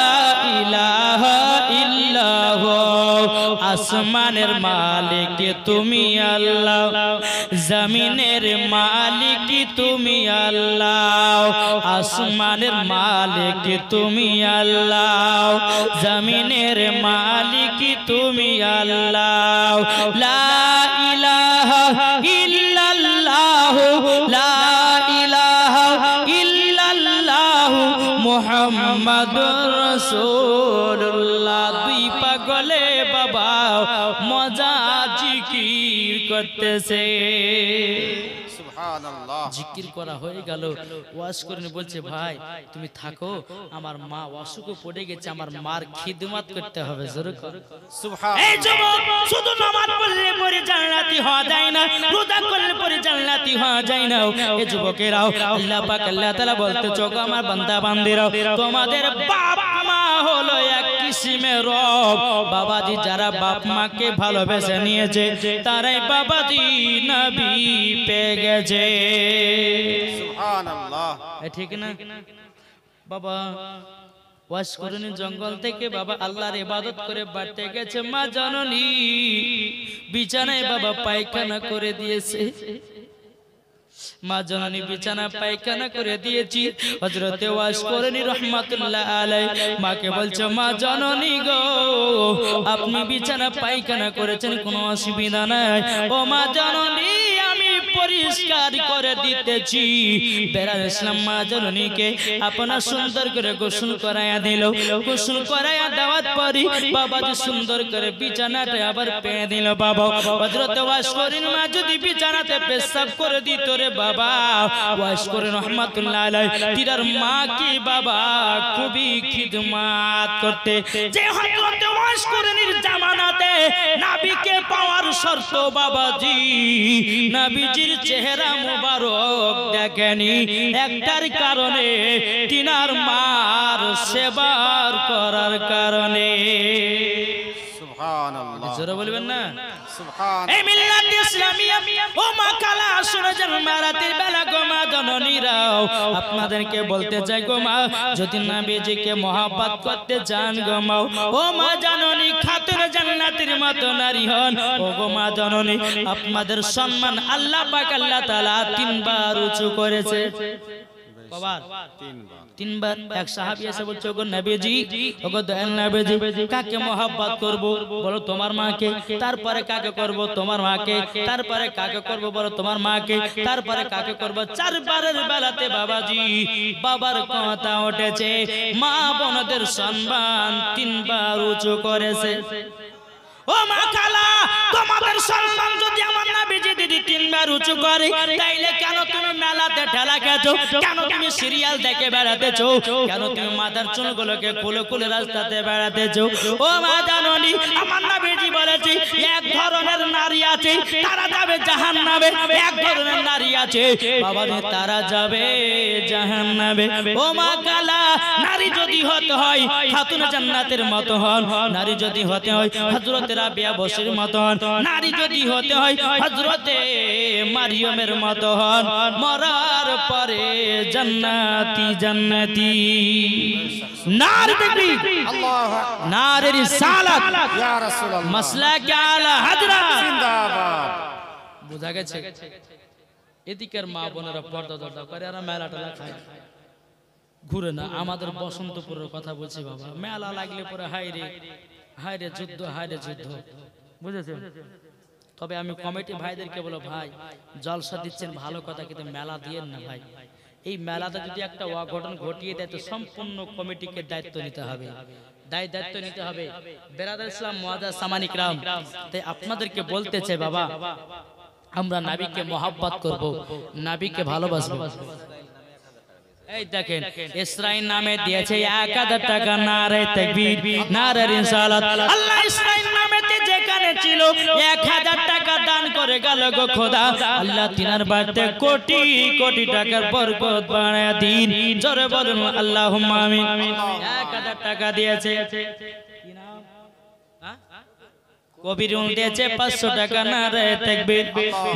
ইলাহা ইল্লাহ। আসমানের মালিক তুমি আল্লাহ, জমিনের মালিক তুমি আল্লাহ। আসমানের মালিক তুমি আল্লাহ, জমিনের মালিক তুমি আল্লাহ। লা ইলাহা ইল্লাল্লাহ, লা ইলাহা ইল্লাল্লাহ মুহাম্মাদুর রাসূলুল্লাহ। দুই পাগলে বাবা মজা জিকির করতেছে। সুবহানাল্লাহ। জিকির করা হয়ে গেল, ওয়াসকরুনি বলছে, ভাই তুমি থাকো, আমার মা অসুখে পড়ে গেছে, আমার মার খিদমত করতে হবে। জোরে সুবহানাল্লাহ। এই যুবক, শুধু নামাজ পড়লে পরে জান্নাতি হওয়া যায় না, রোজা করলে পরে জান্নাতি হওয়া যায় না। এই যুবকেরাও আল্লাহ পাক আল্লাহ তাআলা বলতে, চোখ আমার বান্দা বান্দিরাও, তোমাদের বাপ মা হলো এক কিসিমের রব। বাবাজি যারা বাপ মাকে ভালোবেসে নিয়েছে তারাই বাবাজি নবী পেয়ে গেছে। সুবহানাল্লাহ। ঠিক না বাবা? ওয়াসকরুনি জঙ্গল থেকে বাবা আল্লাহর ইবাদত করে বাড়তে গেছে। মা জননী বিছানায় বাবা পায়খানা করে দিয়েছে। মা জননী বিছানা পায়খানা করে দিয়েছি। হযরত ওয়াসকরুনি রাহমাতুল্লাহ আলাইহি মাকে বলছে, মা জননী গো, আপনি বিছানা পায়খানা করেছেন, কোনো অসুবিধা নাই। ও মা জননী, আমি পরিষ্কার করে দিতেছি। বেরাদ ইসলাম মা জননীকে আপনার সুন্দর করে গোসল করায়া দিল। গোসল করায়া দেওয়ার পরে বাবা যে সুন্দর করে বিছানাটা আবার পেয়ে দিল। বাবা হযরত ওয়াসকরুনি মা যদি বিছানাতে পেশাব করে দিত রে বাবা, ওয়াসকরুনি রাহমাতুল্লাহ আলাইহি তিনার মা কি বাবা খুবই খিদমত করতে। যে হযরত ওয়াসকরুনির জামানাতে নবীকে পাওয়ার শর্ত বাবাজি নবীজির চেহারা মোবারক দেখেনি একটার কারণে তিনার মার সেবার করার কারণে সুবহানাল্লাহ জোরে বলবেন না সুবহান এই মিল্লাত ইসলামিয়া ও মা কালা শুনে যান মারাতের বেলা গো মা জননীরাও আপনাদেরকে বলতে চাই গো মা যদি নবীজিকে মহব্বত করতে চান গো মা ও মা জননী খাতুন জান্নাতের মতো নারী হন ও গো মা জননী আপনাদের সম্মান আল্লাহ পাক আল্লাহ তাআলা তিনবার উঁচু করেছে কবার তিনবার এক সাহাবী এসে বলছে ওগো নবীজি ওগো দয়াল নবীজি কাকে মহব্বত করব বলো তোমার মাকে তারপরে কাকে করব তোমার মাকে তারপরে কাকে করব বলো তোমার মাকে তারপরে কাকে করব চারবারের বেলাতে বাবাজি বাবার কথা উঠেছে মা বোনদের সম্মান তিনবার উঁচু করেছে ও মা খালা তোমাদের সম্মান যদি আমার নবীজি দিদি তিনবার উঁচু করে তাইলে কেন তুমি মেলাতে ঠেলা খেছো কেন তুমি সিরিয়াল দেখে বেড়াতেছো কেন তুমি মাথার চুলগুলোকে খুলে খুলে রাস্তাতে বেড়াতেছো ও মা জাননি আমার নবীজি বলেছে এক ধরনের নারী আছে তারা যাবে জাহান্নামে এক ধরনের নারী আছে বাবা রে তারা যাবে জাহান্নামে ও মা খালা নারী যদি হতে হয় খাতুন জান্নাতের মতো হন নারী যদি হতে হয় হযরত রাবিয়া বসির মতো হন নারী যদি হতে হয় হযরতে মারিয়মের মতো হন মরার পরে জান্নাতি জান্নাতি নারী দেখবি আল্লাহু আকবার নারী রিসালাত ইয়া রাসূলুল্লাহ মাসলাক আলা হযরত জিন্দাবাদ বুঝা গেছে এদিকের মা বোনেরা পর্দা দরদা করে আর মেলাটা খায় ঘুরে না আমাদের বসন্তপুরের কথা বলছি বাবা মেলা লাগলে পরে হায়রে যুদ্ধ বুঝেছেন তবে আমি কমিটি ভাইদেরকে বলো ভাই জলসা দিচ্ছেন ভালো কথা কিন্তু মেলা দিয়েন না ভাই এই মেলাতে যদি একটা অঘটন ঘটিয়ে দেয় তো সম্পূর্ণ কমিটিকে দায়িত্ব নিতে হবে দায়িত্ব নিতে হবে বেরাদার ইসলাম মুআজ্জাজ সামানিক রাম তাই আপনাদেরকে বলতে চাই বাবা আমরা নবীকে মহব্বত করব নবীকে ভালোবাসবো এই দেখেন ইসরাইল নামে দিয়েছে 1000 টাকা নারে তাকবীর নারে রিসালাত আল্লাহ ইসরাইল নামেতে যেখানে ছিল 1000 টাকা দান করে গেল গো খোদা আল্লাহ তিনার বাড়িতে কোটি কোটি টাকার বরকত বাড়ায় দিন জোরে বলুন আল্লাহুম্মা আমিন 1000 টাকা দিয়েছে কি নাম কবিরুল দিয়েছে 500 টাকা নারে তাকবীর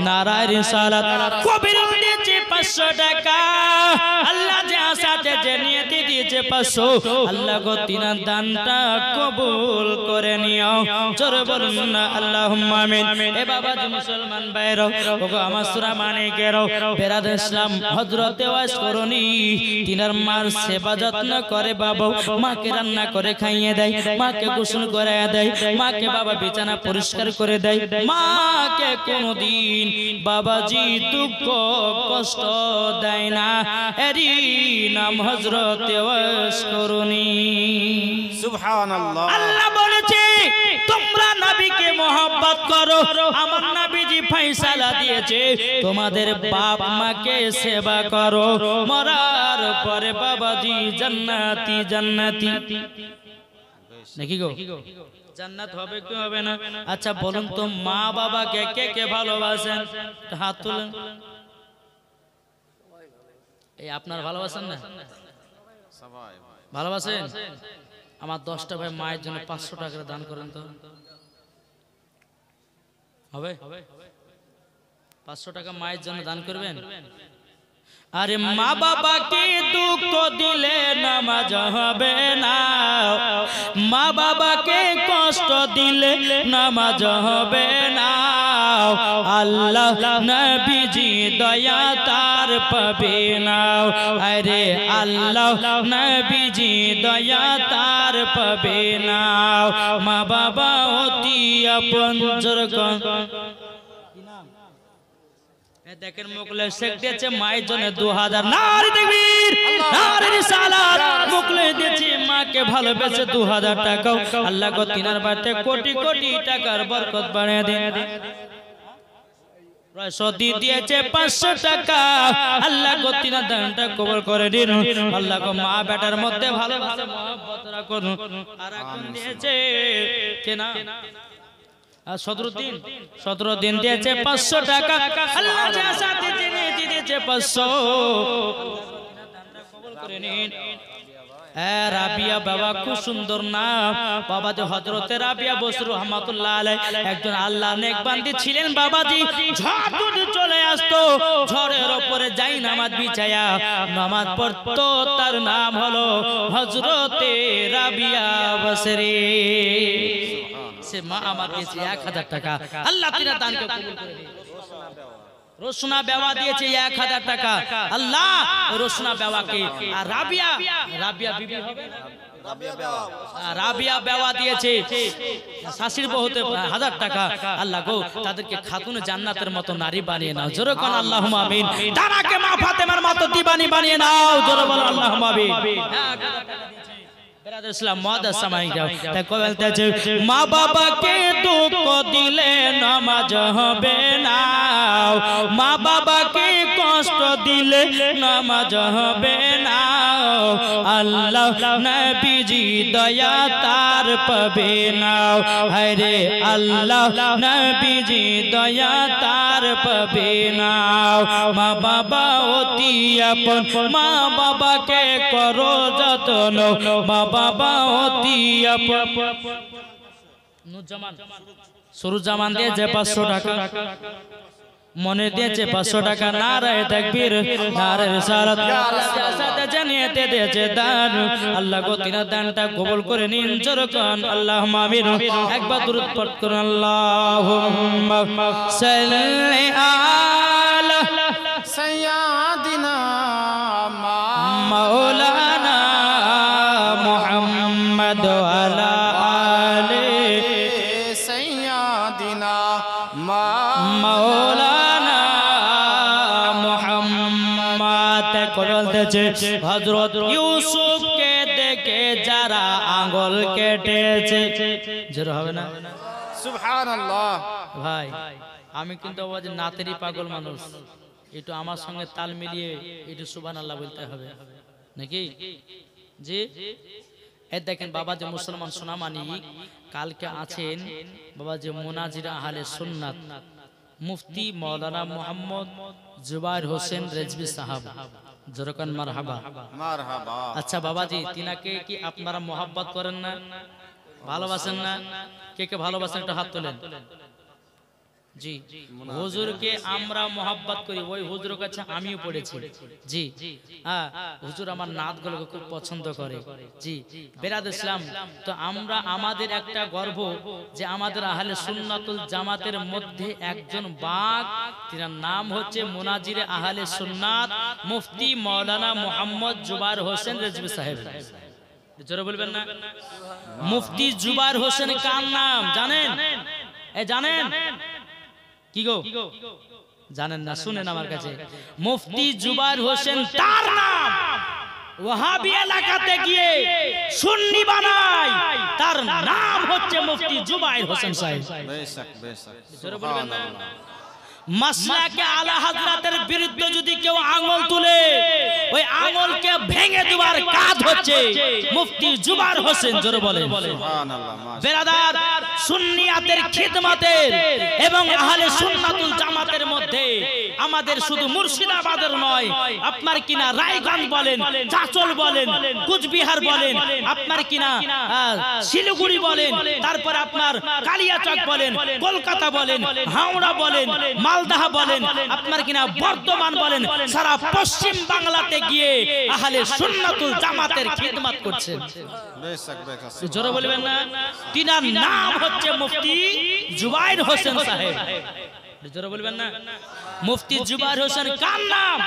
নারে রিসালাত কবিরুল দিয়েছে 500 টাকা আল্লাহ যে আসাতে যে নিয়তি দিয়েছে 500 আল্লাহ গো তিনার দানটা কবুল করে নিও জোরে বলুন না আল্লাহুম্মা আমিন এ বাবা যে মুসলমান ভাইরা ওগো আমার সূরা মানিকেরও বেরাদার ইসলাম হযরতে ওয়াইস করনি তিনার মার সেবা যত্ন করে বাবা মাকে রান্না করে খাইয়ে দেয় মাকে গোসল করায় দেয় মাকে বাবা বিছানা পরিষ্কার করে দেয় মাকে কোনদিন বাবাজি দুঃখ কষ্ট দেয় না এরি নাম হযরতে ওয়াইস করনি সুবহানাল্লাহ আল্লাহ বলেছে তোমরা নবীকে মহব্বত করো আমার নবীজি ফয়সালা দিয়েছে তোমাদের বাপ মাকে সেবা করো মরার পরে বাবাজি জান্নাতি জান্নাতি নাকি গো জান্নাত হবে কি হবে না আচ্ছা বলুন তো মা বাবাকে কে কে ভালোবাসেন হাত তুলেন এই আপনার ভালোবাসেন না সবাই ভালোবাসেন আমার 10টা ভাই মায়ের জন্য 500 টাকা দান করেন তো হবে 500 টাকা মায়ের জন্য দান করবেন আরে মা বাবাকে দুঃখ দিলে নামাজ হবে না মা বাবাকে কষ্ট দিলে নামাজ হবে না আল্লাহ নবীজি দয়া তার পাবে না আরে আল্লাহ নবীজি দয়া তার পাবে না মা বাবা অতি আপন জরকন দেখেন মুকলে শেখ দিয়েছে মায়ের জন্য 2000 নারী তাকবীর নারী রিসালাত মুকলে দিয়েছে মাকে ভালোবেসে 2000 টাকা আল্লাহ গো তিনার বাড়িতে কোটি কোটি টাকার বরকত বাড়িয়ে দেন রশদি দিয়েছে 500 টাকা আল্লাহ গো তিনার দানটা কবুল করে দিন আল্লাহ গো মা বেটার মধ্যে ভালোবাসা মহব্বত রাখুন আর এখন দিয়েছে কেনা 17 দিন দিয়েছে 500 টাকা আল্লাহ সাথে দিয়েছে 500 কবুল করে নিন। রাবিয়া বাবা খুব সুন্দর নাম বাবাজি হযরতে রাবিয়া বসরু রহমাতুল্লাহ আলাইহি একজন আল্লাহ নেক বান্দি ছিলেন বাবাজি। ঝড় যদি চলে আসতো ঝড়ের উপরে যাই নামাজ বিছায়া নামাজ পড়তো তার নাম হলো হযরতে রাবিয়া বসরি। সে মা আমার দিয়েছে 1000 টাকা আল্লাহ তিনার দানকে কবুল করে নিন। রোশনা বেওয়া দিয়েছে 1000 টাকা আল্লাহ রোশনা বেওয়াকে। আর রাবিয়া বিবি হবে রাবিয়া বেওয়া দিয়েছে শাশির বহুতে 1000 টাকা আল্লাহ গো তাদেরকে খাতুনে জান্নাতের মতো নারী বানিয়ে নাও। জোরে কোন আল্লাহুম্মা আমিন। তারাকে মা ফাতেমার মতো দিবানি বানিয়ে নাও। জোরে বল আল্লাহুম্মা আমিন। ইসলাম মা বাবাকে দুঃখ দিলে নামাজ হবে না, মা বাবাকে কষ্ট দিলে নামাজ হবে না। আল্লাহ নবীজি দয়া তার পাবে না, হরে আল্লাহ নবীজি দয়া তার পাবে না। মা বাবা অতি আপন, মা বাবাকে করো যত্ন, মা বাবা অতি আপন। সুরুজ্জামান দিয়েছে 500 টাকা, মনে দিয়েছে 500 টাকা। নারায়ে তাকবীর নারায়ে রিসালাত সাথে জানিয়েতে দিয়েছে দান। আল্লাহ গো তিনার দানটা কবুল করে নিন। জোরে কোন আল্লাহুম্মা আমিন। একবার দুরূদ পড় করুন আল্লাহুম্মা সাল্লি আলা সাইয়্যিদিনা মাওলানা মুহাম্মদ ওয়ালা আলি সাইয়্যিদিনা মাওলানা মুহাম্মদ। বলতেছে হযরত ইউসুফকে দেখে যারা আঙ্গুল কেটেছে, জোরে হবে না সুবহানাল্লাহ। ভাই আমি কিন্তু আওয়াজে নাতেরই পাগল মানুষ, একটু আমার সঙ্গে তাল মিলিয়ে একটু সুবহানাল্লাহ বলতে হবে নাকি জি। এই দেখেন বাবা যে মুসলমান সোনামানি কালকে আছেন বাবা যে মুনাজিরা আহলে সুন্নাত মুফতি মাওলানা মুহাম্মদ জুবাইর হোসেন রেজভী সাহেব। জোরকান মারহাবা মারহাবা। আচ্ছা বাবাজি তিনাকে কি আপনারা মোহাব্বত করেন না, ভালোবাসেন না? কে কে ভালোবাসেন একটু হাত তোলেন। জি হুজুরকে আমরা মোহাব্বত করি, ওই হুজুরের কাছে আমিও পড়েছি। জি হ্যাঁ হুজুর আমার নাতগুলোকে খুব পছন্দ করে। জি বেরাদ ইসলাম তো আমরা আমাদের একটা গর্ব যে আমাদের আহলে সুন্নাতুল জামাতের মধ্যে একজন বাগ, তিনার নাম হচ্ছে মুনাজিরে আহলে সুন্নাত মুফতি মাওলানা মুহাম্মদ জুবাইর হোসেন রেজভী সাহেব। জোরে বলবেন না মুফতি জুবাইর হোসেন কার নাম জানেন? এ জানেন কি গো জানেন না? শুনেন আমার কাছে মুফতি জুবাইর হোসেন তার নাম। ওয়াহাবি এলাকাতে গিয়ে সুন্নি বানায়, তার নাম হচ্ছে মুফতি জুবাইর হোসেন সাহেব। বেশক বেশক সুবহানাল্লাহ। মাসলাকে আলা হযরতের বিরুদ্ধে যদি কেউ আঙ্গুল তুলে ওই আঙ্গুলকে ভেঙে দেওয়ার কাজ হচ্ছে মুফতি জুবাইর হোসেন। জোরে বলেন সুবহানাল্লাহ। বেরাদার সুন্নিয়াতের খিদমতের এবং আহলে সুন্নাতুল জামাতের মধ্যে আমাদের শুধু মুর্শিদাবাদের নয়, আপনার কিনা রায়গঞ্জ বলেন, চাচল বলেন, কুচবিহার বলেন, আপনার কিনা শিলিগুড়ি বলেন, তারপর আপনার কালিয়াচক বলেন, কলকাতা বলেন, হাওড়া বলেন, মালদাহ বলেন, আপনার কিনা বর্ধমান বলেন, সারা পশ্চিম বাংলাতে গিয়ে আহলে সুন্নাতুল জামাতের খিদমত করছেন। জোরে বলবেন না? তিনার নাম হচ্ছে মুফতি জুবাইর হোসেন সাহেব। জোরে বলবেন না? মুফতি জুবাইর হোসেন কার নাম?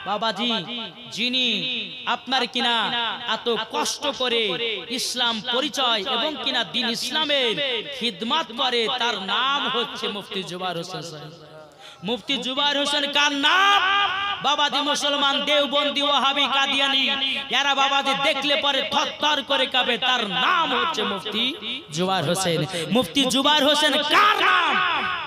বাবাজি যিনি আপনার কিনা এত কষ্ট করে ইসলাম পরিচয় এবং কিনা দ্বীন ইসলামের খিদমত করে, তার নাম হচ্ছে মুফতি জুবাইর হোসেন সাহেব। মুফতি জুবাইর হোসেন কার নাম? বাবাজি মুসলমান দেওবন্দি ওয়াহাবি কাদিয়ানি এরা বাবাজি দেখলে পরে থরথর করে কাঁপে, তার নাম হচ্ছে মুফতি জুবাইর হোসেন। মুফতি জুবাইর হোসেন কার নাম?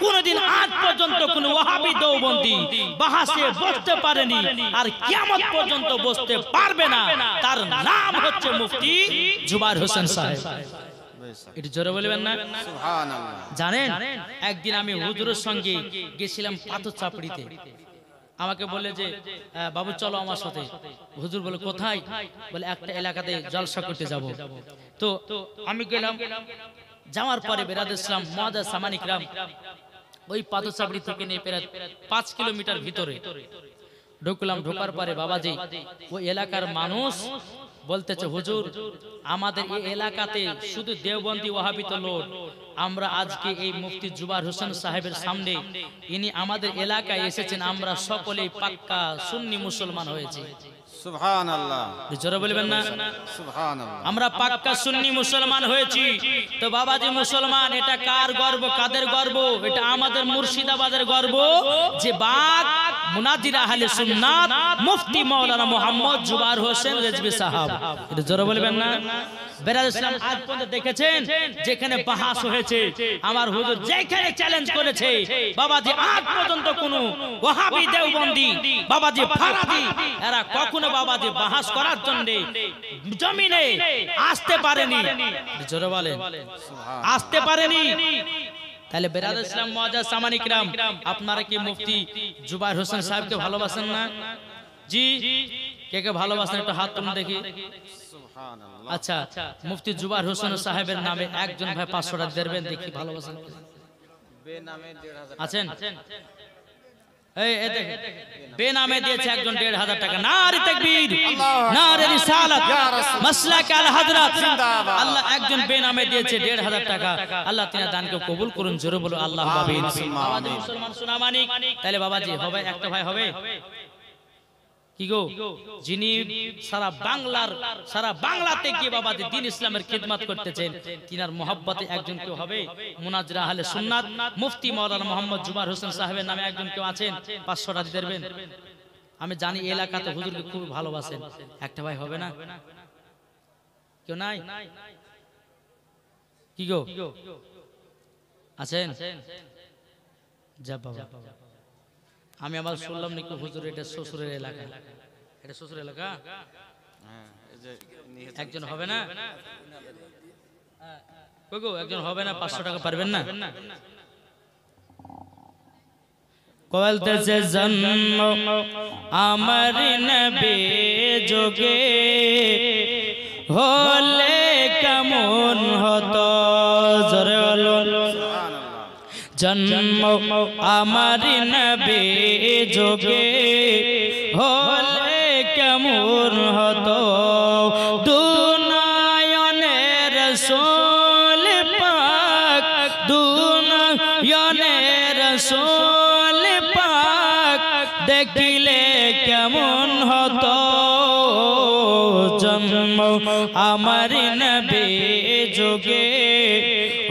কোনদিন আজ পর্যন্ত কোন ওয়াহাবি দেওবন্দি বাহাসে বসতে পারেনি আর কিয়ামত পর্যন্ত বসতে পারবে না, তার নাম হচ্ছে মুফতি জুবাইর হোসেন সাহেব। একটু জোরে বলবেন না সুবহানাল্লাহ। জানেন একদিন আমি হুজুরের সঙ্গে গেছিলাম পাথর চাপড়িতে। আমাকে বলে যে বাবু চলো আমার সাথে। হুজুর বলে কোথায়? বলে একটা এলাকাতে জলসা করতে যাব। তো আমি গেলাম। যাওয়ার পরে বেরাদ ইসলাম মুআজ্জাজ সামানি কিরাম ওই পাথর চাপড়ি থেকে নিয়ে প্রায় 5 কিলোমিটার ভিতরে ঢুকলাম। ঢোকার পরে বাবাজি ওই এলাকার মানুষ বলতেছে হুজুর আমাদের এই এলাকাতে শুধু দেওবন্দি ওয়াহাবিত লোক। আমরা আজকে এই মুফতি জুবার হোসেন সাহেবের সামনে ইনি আমাদের এলাকায় এসেছেন, আমরা সকলেই পাক্কা সুন্নি মুসলমান হয়েছি। সুবহানাল্লাহ। জোরে বলবেন না সুবহানাল্লাহ। আমরা পাক্কা সুন্নি মুসলমান হয়েছি। তো বাবাজি মুসলমান এটা কার গর্ব, কাদের গর্ব? এটা আমাদের মুর্শিদাবাদের গর্ব যে বাগ মুনাজির আহলে সুন্নাত মুফতি মাওলানা মোহাম্মদ জুবার হোসেন রেজভী সাহেব। এটা জোরে বলবেন না বেরাদ ইসলাম আজ পর্যন্ত দেখেছেন যেখানে বাহাস হয়েছে আমার হুজুর যেখানে চ্যালেঞ্জ করেছে বাবাজি আজ পর্যন্ত কোন ওয়াহাবি দেওবন্দি বাবাজি ফারাদি এরা কখনো বাবাজি বাহাস করার জন্য জমিনে আসতে পারেনি। জোরে বলেন আসতে পারেনি। তাহলে বেরাদ ইসলাম মুআজ্জাজ সামানি কিরাম আপনারা কি মুফতি জুবাইর হোসেন সাহেবকে ভালোবাসেন না? জি কে কে ভালোবাসেন একটু হাত তুলুন দেখি। আচ্ছা মুফতি জুবাইর হোসেন সাহেবের নামে একজন ভাই 500 টাকা দেবেন দেখি ভালোবাসেন আছেন? এই দেখেন বেনামে দিয়েছে একজন 1,500 টাকা। নারে তাকবীর নারে রিসালাত মাসলাক আল হযরত আল্লাহ একজন বেনামে দিয়েছে 1,500 টাকা। আল্লাহ তিনার দানকে কবুল করুন। জোরে বলো আল্লাহুম্মা আমিন। আমাদের মুসলমান সোনা মানিক তাহলে বাবাজি হবে একটা ভাই হবে কি গো যিনি সারা বাংলাতে গিয়ে বাবাজি দ্বীন ইসলামের খিদমত করতেছেন তিনার মহব্বতে একজন কেউ হবে মুনাজির আহলে সুন্নাত মুফতি মাওলানা মোহাম্মদ জুবার হোসেন সাহেবের নামে একজন কেউ আছেন 500 টাকা দেবেন। আমি জানি এলাকাতে হুজুরকে খুব ভালোবাসেন, একটা ভাই হবে না? কেউ নাই কি গো আছেন? যা বাবা আমি আবার শুনলাম নাকি হুজুর এটা শ্বশুরের এলাকা। এটা শ্বশুর এলাকা একজন হবে না? একজন হবে না? 500 টাকা পারবেন না? কলতেছে জন্ম আমার নবী যোগে হলে কেমন হতো। জোরে বলো জন্ম আমার নবী যোগে হলে কেমন হতো। দুনয়নের রাসূল পাক দুনয়নের রাসূল পাক দেখিলে কেমন হতো। জন্ম আমার নবী যোগে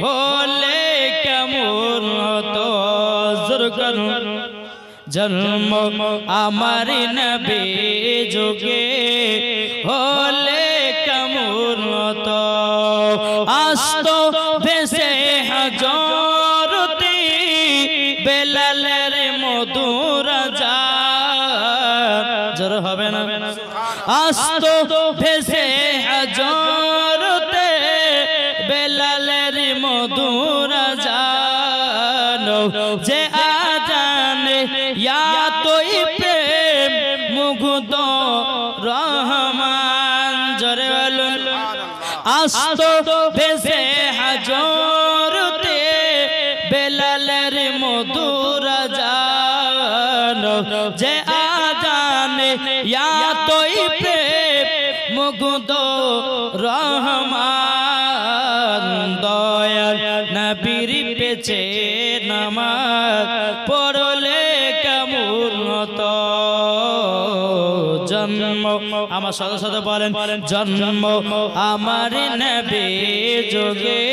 হলে কেমন হতো। জন্ম আমার নবী যোগে হলে কেমন হতো। আসতো ভেসে হযরতে বেলালের মধুর আযান। জোর হবে না? আসতো ভেসে হযরতে বেলালের মধুর আযান। যে আযানে ইয়াতই প্রেম মুগ্ধ রহমান। জোরে বলুন আসতো ভেসে হযরতে বেলালের মধুর আযান। যে আযানে ইয়াতই প্রেম মুগ্ধ রহমান। দয়াল নবীর পেছে নামাজ পড়লে কেমন হতো। জন্ম আমার সাথে সাথে বলেন জন্ম আমার নবী যোগে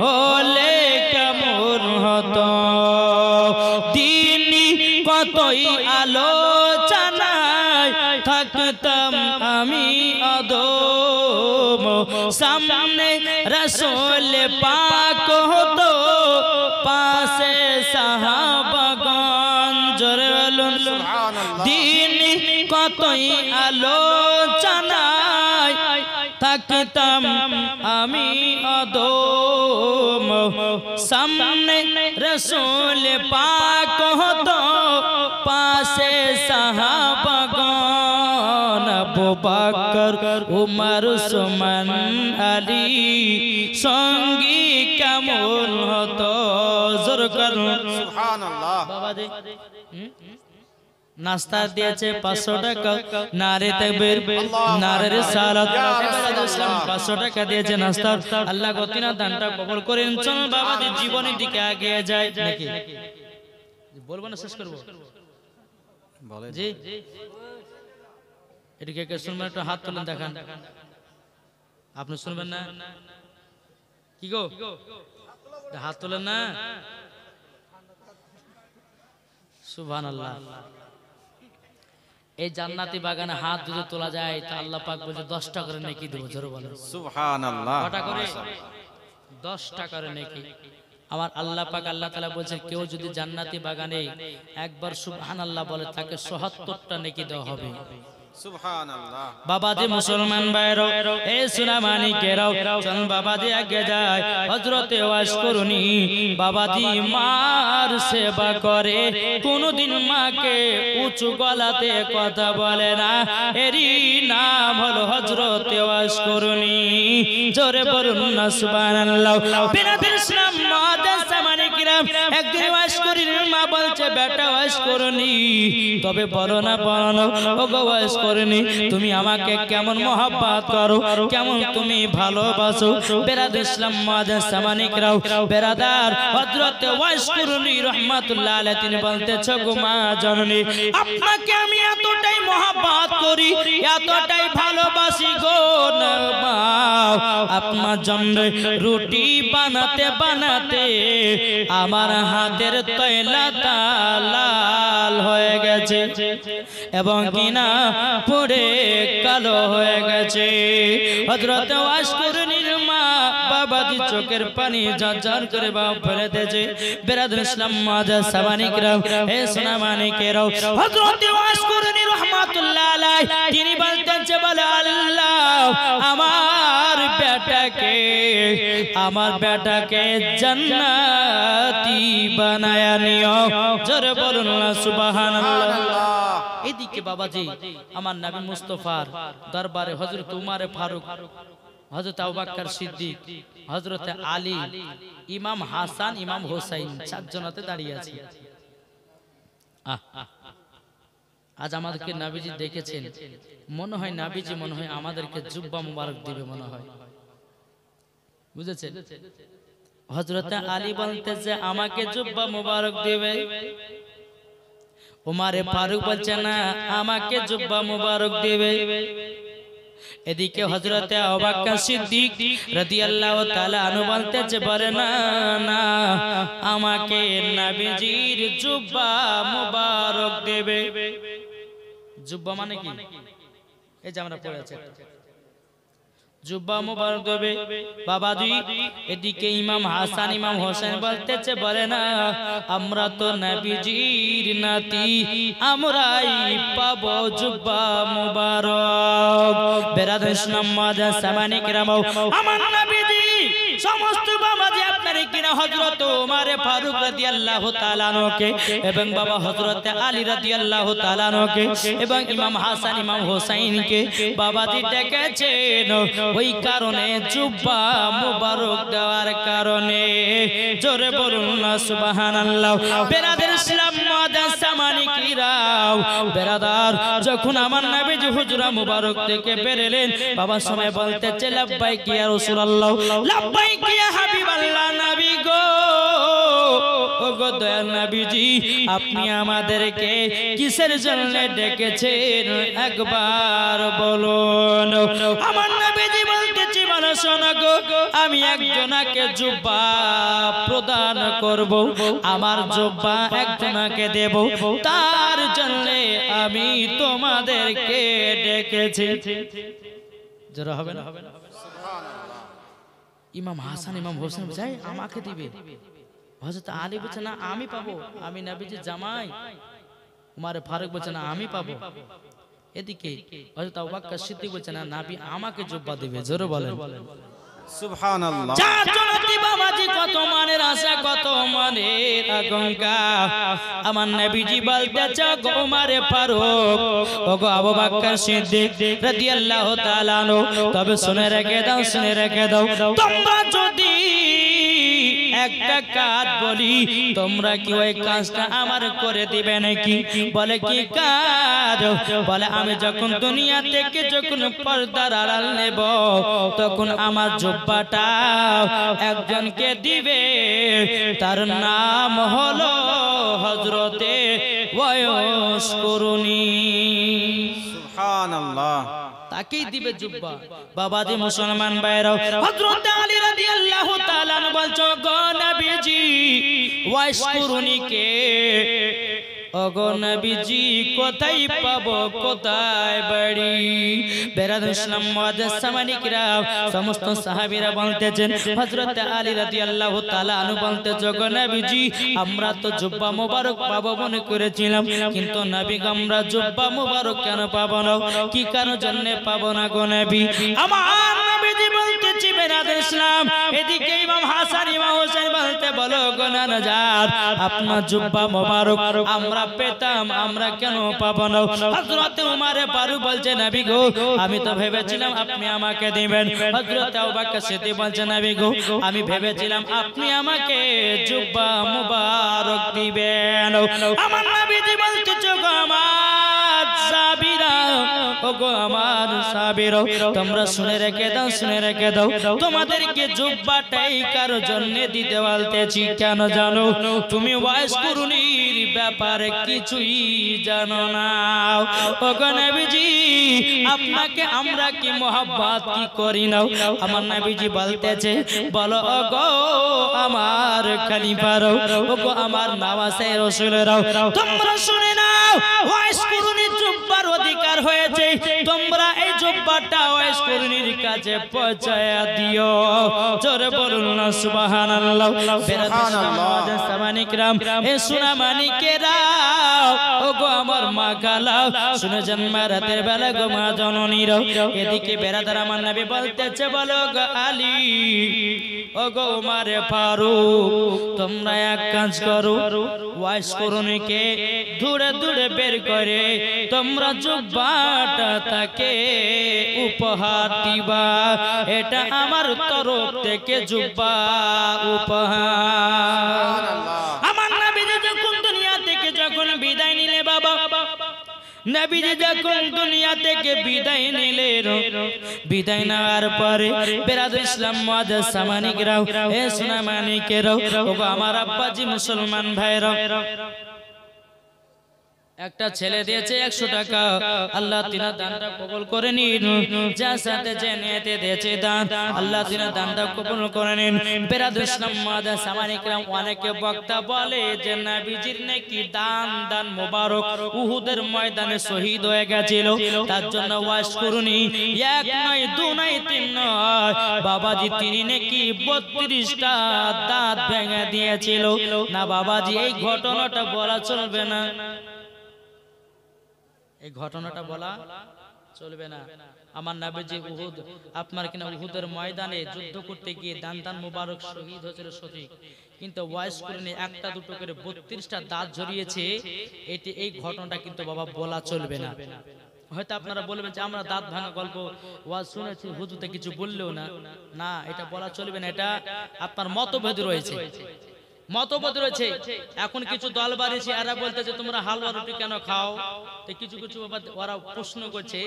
হলে কেমন হতো। দিনই কতই আলোচনায় থাকতাম আমি অদম। সামনে রাসূল পাক হতো পাশে সাহাবাগণ। জোরে বলুন দিন কতই আলোচনায় থাকতাম আমি অদম সামনে রসুল পাক হতো পাশে সাহাবাগণ আবু বকর উমর উসমান আলী সঙ্গী কেমন হতো জোর করুন সুবহানাল্লাহ। বাবা দে নাস্তা দিয়েছে 500 টাকা নারে তাকবীর নারে রিসালাত 500 টাকা দিয়েছে নাস্তা আল্লাহ গতিনা দানটা কবুল করেন চল বাবা যে জীবনের দিকে এগিয়ে যায় নাকি বলবো না শেষ করব বলেন জি এদিকে কে শুনবেন একটু হাত তুলেন দেখান আপনি শুনবেন না কি গো হাত তুলেন না সুবহানাল্লাহ এই জান্নাতি বাগানে হাত যদি তোলা যায় তা আল্লাহ পাক বলে 10 টাকা করে নেকি দেব জোরে বলেন সুবহানাল্লাহ। কটা করে 10 টাকা করে নেকি আমার আল্লাহ পাক আল্লাহ তাআলা বলেন কেউ যদি জান্নাতি বাগানে একবার সুবহানাল্লাহ বলে তাকে ৭৭টা নেকি দেওয়া হবে সুবহানাল্লাহ। বাবাজি মুসলমান ভাইরা এ সুনামানি কেরাও চল বাবাজি আগে যায় হযরতে ওয়াজ করুনি বাবাজি মার সেবা করে কোনদিন মাকে উঁচু গলাতে কথা বলে না এরই নাম হলো হযরতে ওয়াজ করুনি জোরে বলুন না সুবহানাল্লাহ বিনাদির ইসলাম মাদাস সামানি কিরাম একদিন ওয়াজ করিনি মা বলছে বেটা ওয়াজ করুনি তবে বলো না ও গো ওয়াজ করনি তুমি আমাকে কেমন মোহাব্বত করো কেমন তুমি ভালোবাসো বেরাদার ইসলাম মাদাস সামানি কিরাম বেরাদার হযরত ওয়াজ করুনি রাহমাতুল্লাহ আলাইহি তিনি বলতেছে গো মা জননী আপনাকে আমি এতটাই মোহাব্বত করি এতটাই ভালোবাসি গো না মা আপনার জন্য রুটি বানাতে বানাতে আমার হাতের তৈলাটা লাল হয়ে গেছে এবং কিনা পুড়ে কালো হয়ে গেছে হযরত ওয়াজ করুনির মা বাবাজি চোখের পানি ঝরঝর করে বাপ ফেলে দিয়েছে বেরাদার ইসলাম মাদাস সামানি কিরাম হে সোনা মানিকেরাও হযরত ওয়াজ করুনি রাহমাতুল্লাহ আলাইহি তিনি বলতেছে বলে আল্লাহ আমার বেটাকে জান্নাতি বানায়া নিও জোরে বলুন না সুবহানাল্লাহ এদিকে বাবাজি আমার নবী মুস্তাফার দরবারে হযরত উমর ফারুক হযরত আবু বকর সিদ্দিক হযরত আলী ইমাম হাসান ইমাম হোসেন চারজনতে দাঁড়িয়ে আছে আজ আমাদেরকে নবীজি দেখেছেন মনে হয় নবীজি মনে হয় আমাদেরকে জুব্বা মুবারক দিবে মনে হয় বুঝেছেন হযরত আলী বলতেছে আমাকে জুব্বা মুবারক দিবে উমরে ফারুক বলছে না আমাকে জুব্বা মুবারক দিবে এদিকে হযরত আবু বকর সিদ্দিক রাদিয়াল্লাহু তাআলা আনহু বলতেছে বলে না না আমাকে নবীজির জুব্বা মুবারক দেবে জুব্বা মানে কি এই যে আমরা পড়ে আছি জুব্বা মুবারক দেবে বাবাজি এদিকে ইমাম হাসান ইমাম হোসেন বলতেছে বলে না আমরা তো নবীজির নাতি আমরাই পাবো জুব্বা মুবারক বেরাদার ইসলাম মাদাস সামানি কিরাম আমার নবীজি সমস্ত বাবাজি আপনার কিনা হযরত ওমর ফারুক রাদিয়াল্লাহু তাআলা আনহুকে এবং বাবা হযরত আলী রাদিয়াল্লাহু তাআলা আনহুকে এবং ইমাম হাসান ইমাম হোসেনকে বাবাজি ডেকেছেন ওই কারণে জুব্বা মুবারক দেওয়ার কারণে জোরে বলুন না সুবহানাল্লাহ বেরাদার ইসলাম মাদাস সামানি কিরাম বেরাদার যখন আমার নবীজি হুজরা মুবারক থেকে বেরোলেন বাবা সময় বলতেছে লাব্বাইক ইয়া রাসূলুল্লাহ লাব্বাইক ইয়া হাবিবাল্লাহ নবী গো ও গো দয়াল নবীজি আপনি আমাদেরকে কিসের জন্য ডেকেছেন একবার বলুন আমার নবীজি বলতেছে বলো শোনো গো আমি একজনকে জুব্বা প্রদান করব আমার জুব্বা একজনকে দেব তার জন্য আমি তোমাদেরকে ডেকেছি জোরে হবে না সুবহানাল্লাহ। ইমাম হাসান ইমাম হোসেন যাই আমাকে দিবে হযরত আলী বলছে না আমি পাবো আমি নবীজির জামাই উমর ফারুক বলছে না আমি পাবো এদিকে হযরত আবু বকর সিদ্দিক বলছেন না নবী আমাকে জুব্বা দিবে জোরে বলেন সুবহানাল্লাহ চার জনতি বাবাজি কত মানের আশা কত মানের আকাঙ্ক্ষা আমার নবীজি বলতেছে গো উমরে ফারুক ওগো আবু বকর সিদ্দিক রাদিয়াল্লাহু তাআলা আনহু তবে শুনে রেখে দাও তোমরা যদি একটা কাজ বলি তোমরা কি ওই কাজটা আমার করে দিবে নাকি বলে কি কাজ বলে আমি যখন দুনিয়া থেকে যখন পর্দার আড়াল নেব তখন আমার জুব্বাটা একজনকে দিবে তার নাম হলো হযরতে ওয়াইস করুনি সুবহানাল্লাহ তাকেই দিবে জুব্বা বাবাজি মুসলমান ভাইরাও হযরত আলী রাদিয়াল্লাহু তাআলা বলছো গো নবীজি ওয়াইস করুনিকে ওগো নবীজি কোথায় পাবো কোথায় বাড়ি বেরাদুল ইসলাম মুআজ্জাজ সামানিকরা সমস্ত সাহাবীরা বলতেছেন হযরত আলী রাদিয়াল্লাহু তাআলা আনহু বলতেছে গো নবীজি আমরা তো জুব্বা মোবারক পাবো মনে করেছিলাম কিন্তু নবী আমরা জুব্বা মোবারক কেন পাবো না কি কারণের জন্য পাবো না গো নবী আমার নবীজি বলতেছি বেরাদুল ইসলাম এদিকে ইমাম হাসান ইমাম হোসেন বলতে বলো গো নাজার আপনার জুব্বা মোবারক আমরা পেতাম আমরা কেন পাবো না হযরত উমর ফারুক বলছে নবী গো আমি তো ভেবেছিলাম আপনি আমাকে দিবেন হযরত আবু বকর সিদ্দিক বলছে নবী গো আমি ভেবেছিলাম আপনি আমাকে জুব্বা মোবারক দিবেন আমার নবীজি বলছে গো আমার সাহাবীরা ওগো আমার সাহাবীরা তোমরা শুনে রেখে দাও তোমাদেরকে জুব্বাটাই কারো জন্য দিতে বলতেছি কেন জানো তুমি ওয়াইস করুনির ব্যাপারে কিছুই জানো না ওগো নবীজি আপনাকে আমরা কি মোহাব্বত কি করি না আমার নবীজি বলতেছে বলো ওগো আমার খলিফারা ওগো আমার নওয়াজে রাসূলরা তোমরা শুনে নাও ওয়াইস করুনির জুব্বার অধিকার হয়েছে তোমরা এই জুব্বাটা ওয়াইস করুনির কাছে পৌঁছায় দিও জোরে বলুন না সুবহানাল্লাহ সুবহানাল্লাহ সামানিকরাম এ সোনা মানিকেরা ওগো আমার মা গালা শুনে জন্ম রাতের বেলা গো মা জননীরা এদিকে বেরাদার আমার নবী বলতেছে বলো গো আলী ওগো উমর ফারুক তোমরা এক কাজ করো ওয়াইস করুনিকে দূরে দূরে বের করে তোমরা জুব্বাটা তাকে উপহার দিবা এটা আমার তরফ থেকে জুব্বা উপহার আমার নবীজি যখন দুনিয়া থেকে যখন বিদায় নিলে বাবা নবীজি যখন দুনিয়া থেকে বিদায় নিলেন বিদায় নেওয়ার পরে বেরাদুল ইসলাম মুআজ্জাজ সামানিকরা এ সোনা মানিকেরা ওগো আমার আব্বাজি মুসলমান ভাইরা একটা ছেলে দিয়েছে 100 টাকা আল্লাহ তিনার দানটা কবুল করে নিন যার সাথে যে নিয়তে দিয়েছে দান আল্লাহ তিনার দানটা কবুল করে নিন বেরাদুল ইসলাম মুআজ্জাজ সামানিকরা অনেকে বক্তা বলে যে নবীজির নাকি দান মোবারক উহুদের ময়দানে শহীদ হয়ে গিয়েছিল তার জন্য ওয়াজ করুনি এক নয় দুই নয় তিন নয় বাবাজি তিনি নাকি 32টা দাঁত ভেঙে দিয়েছিল না বাবাজি এই ঘটনাটা বলা চলবে না এই ঘটনাটা বলা চলবে না আমার নবীজি উহুদ আপনার কিনা উহুদের ময়দানে যুদ্ধ করতে গিয়ে দান মোবারক শহীদ হয়েছিল সঠিক কিন্তু ওয়াইস করুনি একটা দুটো করে 32টা দাঁত ঝরিয়েছে এটি এই ঘটনাটা কিন্তু বাবা বলা চলবে না হয়তো আপনারা বলবেন যে আমরা দাঁত ভাঙা গল্প ওয়াজ শুনেছি হুজুরতে কিছু বললেও না এটা বলা চলবে না এটা আপনার মতভেদ রয়েছে এখন কিছু দল বাড়িয়েছে এরা বলতেছে তোমরা হালুয়া রুটি কেন খাও তো কিছু ওরা প্রশ্ন করছে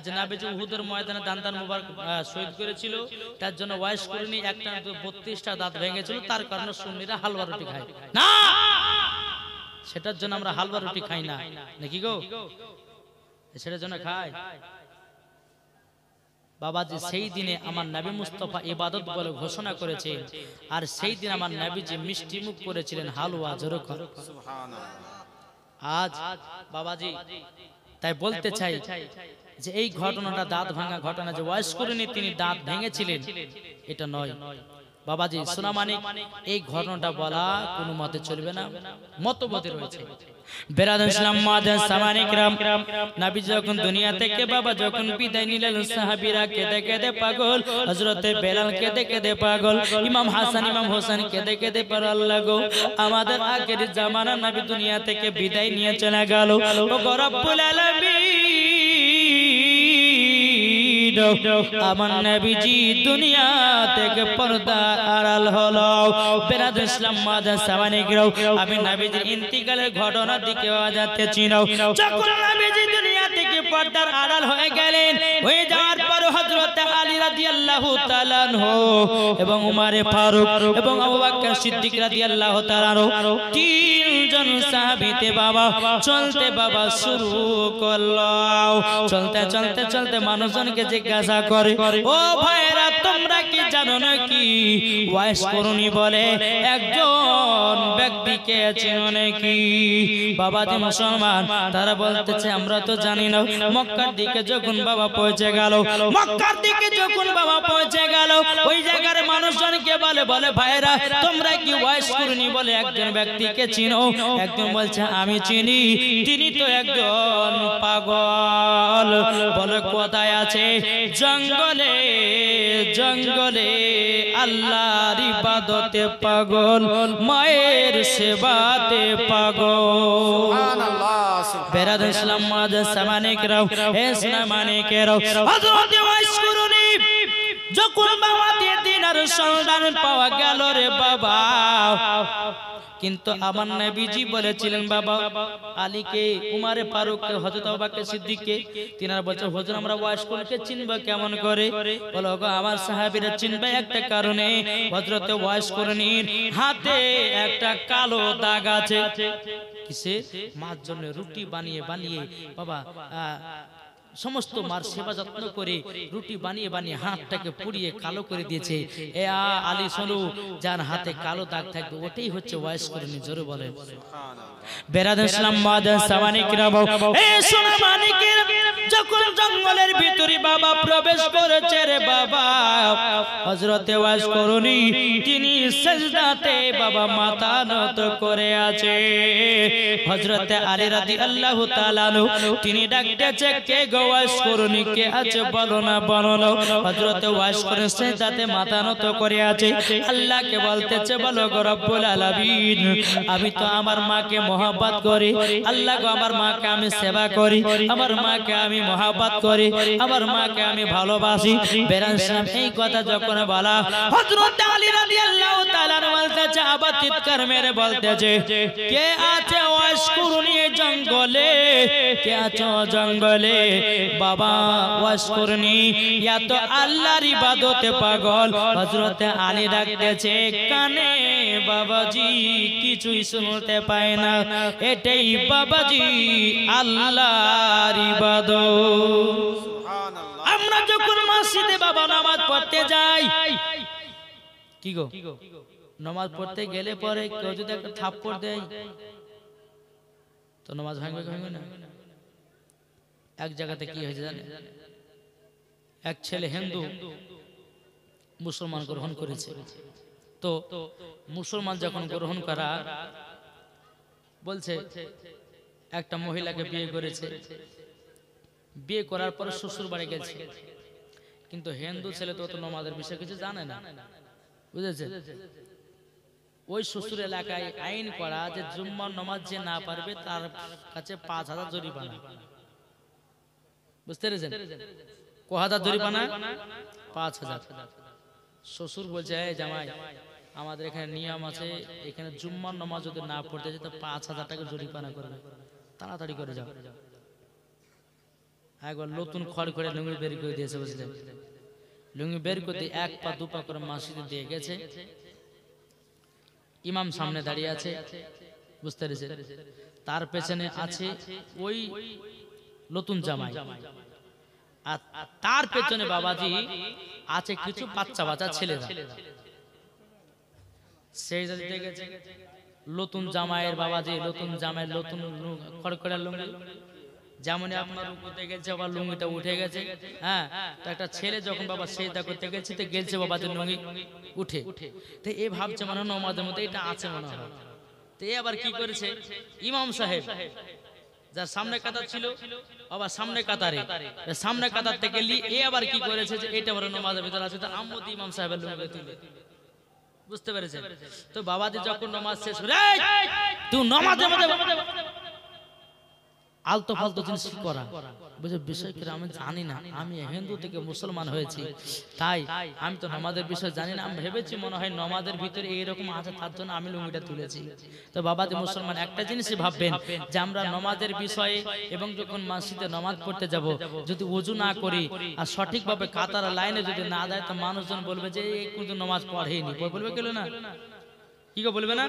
যে নবীজি উহুদের ময়দানে দান মোবারক শহীদ করেছিল তার জন্য ওয়াইস করুনি একটা 32টা দাঁত ভেঙেছিল তার কারণে সুন্নিরা হালুয়া রুটি খায় না সেটার জন্য আমরা হালুয়া রুটি খাই না নাকি গো সেটার জন্য খাই বাবাজি সেই দিনে আমার নবী মুস্তাফা ইবাদত বলে ঘোষণা করেছে আর সেই দিন আমার নবীজি মিষ্টি মুখ করেছিলেন হালুয়া জোরে সুবহানাল্লাহ আজ বাবাজি তাই বলতে চাই যে এই ঘটনাটা দাঁত ভাঙা ঘটনা যে ওয়াইস করুনি তিনি দাঁত ভেঙেছিলেন এটা নয় বাবাজি সোনা মানিক এই ঘটনাটা বলা কোনো মতে চলবে না, মতভেদ রয়েছে। বেরাদার ইসলাম মুআজ্জাজ সামানি کرام, নবী যখন দুনিয়া থেকে বাবা যখন বিদায় নিলেন, সাহাবীরা কেঁদে কেঁদে পাগল, হযরত বেলাল কেঁদে কেঁদে পাগল, ইমাম হাসান ইমাম হোসেন কেঁদে কেঁদে পাগল। আল্লাহ গো, আমাদের আগের জামানা নবী দুনিয়া থেকে বিদায় নিয়ে চলে গেল। ও রব্বুল আলামিন, আমার নবীজি দুনিয়া থেকে পর্দা আড়াল হলো। বেরাদার ইসলাম মুআজ্জাজ সামানি کرام, আমি নবীজির ইন্তিকালের ঘটনার দিকে যাতে চিনাও। যখন নবীজি দুনিয়া থেকে পর্দার আড়াল হয়ে গেলেন, হয়ে যাওয়ার পর হযরত আলী রাদিয়াল্লাহু তাআলা আনহু এবং উমর ফারুক এবং আবু বকর সিদ্দিক রাদিয়াল্লাহু তাআলা আনহু তিনজন সাহাবীতে বাবা চলতে বাবা শুরু করলো। চলতে চলতে চলতে মানুষজনকে জিজ্ঞাসা করে, ও ভাইরা তোমরা কি জানো নাকি ওয়াইস করুনি বলে একজন ব্যক্তিকে চেনো নাকি? বাবাজি মুসলমান তারা বলতেছে আমরা তো জানি না। মক্কার দিকে যখন বাবা পৌঁছে গেল, মক্কার দিকে যখন বাবা পৌঁছে গেল, ওই জায়গার মানুষজনকে বলে বলে ভাইরা তোমরা কি ওয়াইস করুনি বলে একজন ব্যক্তিকে চিনো? একজন বলছে আমি চিনি, তিনি তো একজন পাগল। বলে কোথায় আছে? জঙ্গলে জঙ্গলে আল্লাহর ইবাদতে পাগল, মায়ের সেবাতে পাগল। বেরাদার ইসলাম মুআজ্জাজ সামানি کرام, হে সামানি کرام, হযরত ওয়াইস করুনি যখন বাবা দিনার সন্ধান পাওয়া গেল রে বাবা, কিন্তু আমার নবীজি বলেছিলেন বাবা আলীকে, উমরে ফারুককে, হযরত আবু বকর সিদ্দিককে, তিনারা বলছে হুজুর আমরা ওয়াইস করুনকে চিনব কেমন করে? বলো গো আমার সাহাবীরা চিনবে একটা কারণে, হযরত ওয়াইস করুনির হাতে একটা কালো দাগ আছে। কিসে? মার জন্য রুটি বানিয়ে বানিয়ে বাবা সমস্ত মার সেবা যত্ন করে রুটি বানিয়ে বানিয়ে হাতটাকে পুড়িয়ে কালো করে দিয়েছে। এ আলী শোনো, যার হাতে কালো দাগ থাকবে ওটাই হচ্ছে ওয়াইস করুনি। জোরে বলেন বেরাদার ইসলাম মুআজ্জাজ সামানি کرام, এ সোনা মানিকের যখন জঙ্গলের ভিতরে বাবা প্রবেশ করেছে রে বাবা, হযরত ওয়াইস করুনি তিনি সিজদাতে বাবা মাথা নত করে আছে। হযরত আলী রাদিয়াল্লাহু তাআলা আনহু তিনি ডাকতেছে কে গো ওয়াইস করুনি, কে আছে বলো না বলো না। হযরত ওয়াইস করুনি সিজদাতে মাথা নত করে আছে, আল্লাহকে বলতেছে বলো গো রব্বুল আলামিন আমি তো আমার মাকে মহব্বত করি, আল্লাহ গো আমার মাকে আমি সেবা করি, আমার মাকে আমি মহব্বত করি, আমার মাকে আমি ভালোবাসি। বেরাদার এই কথা যখন বলা, হযরত আলী রাদিয়াল্লাহু তাআলা বলতেছে আবার চিৎকার মেরে বলতেছে কে আছে ওয়াইস করুনি জঙ্গলে, কে আছে জঙ্গলে? বাবা ওয়াইস করুনি ইয়া তো আল্লাহর ইবাদতে পাগল। হযরত আলী ডাকতেছে কানে বাবাজি কিছুই শুনতে পায় না, এটাই বাবাজি আল্লাহর ইবাদত। আমরা যখন মসজিদে বাবা নামাজ পড়তে যাই, কি গো নামাজ পড়তে গেলে পরে কেউ যদি একটা থাপ্পড় দেয় তো নামাজ ভাঙবে ভাঙবে না? এক জায়গাতে কি হয়েছে জানেন? এক ছেলে হিন্দু মুসলমান গ্রহণ করেছে, তো মুসলমান যখন গ্রহণ করা বলছে একটা মহিলাকে বিয়ে করেছে, বিয়ে করার পরে শ্বশুর বাড়ি গেছে, কিন্তু হিন্দু ছেলে তো নামাজের বিষয়ে কিছু জানে না, বুঝেছে? ওই শ্বশুর এলাকায় আইন করা যে জুম্মার নামাজ যে না পারবে তার কাছে 5000 জরিমানা। বুঝতে পেরেছেন? কহাজার জরিমানা 5000। শ্বশুর বলছে এই জামাই আমাদের এখানে নিয়ম আছে, এখানে জুম্মার নামাজ যদি না পড়তে যায় তো 5000 টাকা জরিমানা করবে, তাড়াতাড়ি করে যাও। একবার নতুন খড় করে লুঙ্গি বের করে দিয়েছে, বুঝলেন? লুঙ্গি বের করতে এক পা দু পা করে মসজিদে দিয়ে গেছে, ইমাম সামনে দাঁড়িয়ে আছে, বুঝতে পেরেছেন? তার পেছনে আছে ওই নতুন জামাই, আর তার পেছনে বাবাজি আছে কিছু বাচ্চা বাচ্চা ছেলেরা। সেই দিতে গেছে নতুন জামাইয়ের বাবাজি, নতুন জামাইয়ের নতুন খড়খড়া লুঙ্গি, যেমন আপনার রুকুতে গেছে বাবা লুঙ্গিটা উঠে গেছে, হ্যাঁ, তো একটা ছেলে যখন বাবা সেজদা করতে গেছে তো গেছে বাবা লুঙ্গি উঠে, তো এ ভাবছে মনে হয় নামাজের মধ্যে এটা আছে মনে হয়। তো এ আবার কি করেছে, ইমাম সাহেব যার সামনে কাতার ছিল আবার সামনে কাতারে, সামনে কাতার থেকে এ আবার কি করেছে যে এটা বড় নামাজের ভিতরে আছে, তো আম্মতি ইমাম সাহেবের লুঙ্গি তুলে, বুঝতে পেরেছেন? তো বাবাজি যখন নামাজ শেষ করে তুই নামাজের মধ্যে আলতো ফালতো জিনিস করা, বুঝে বিষয় করে আমি জানি না, আমি হিন্দু থেকে মুসলমান হয়েছি তাই আমি তো নামাজের বিষয় জানি না, আমি ভেবেছি মনে হয় নামাজের ভিতরে এইরকম আছে তার জন্য আমি লুঙ্গিটা তুলেছি। তো বাবাজি মুসলমান একটা জিনিসই ভাববেন যে আমরা নামাজের বিষয়ে এবং যখন মসজিদে নামাজ পড়তে যাব যদি ওযু না করি আর সঠিকভাবে কাতার লাইনে যদি না দেয় তো মানুষজন বলবে যে এই কিন্তু নামাজ পড়েনি, বলবে কেন না, কি গো বলবে না?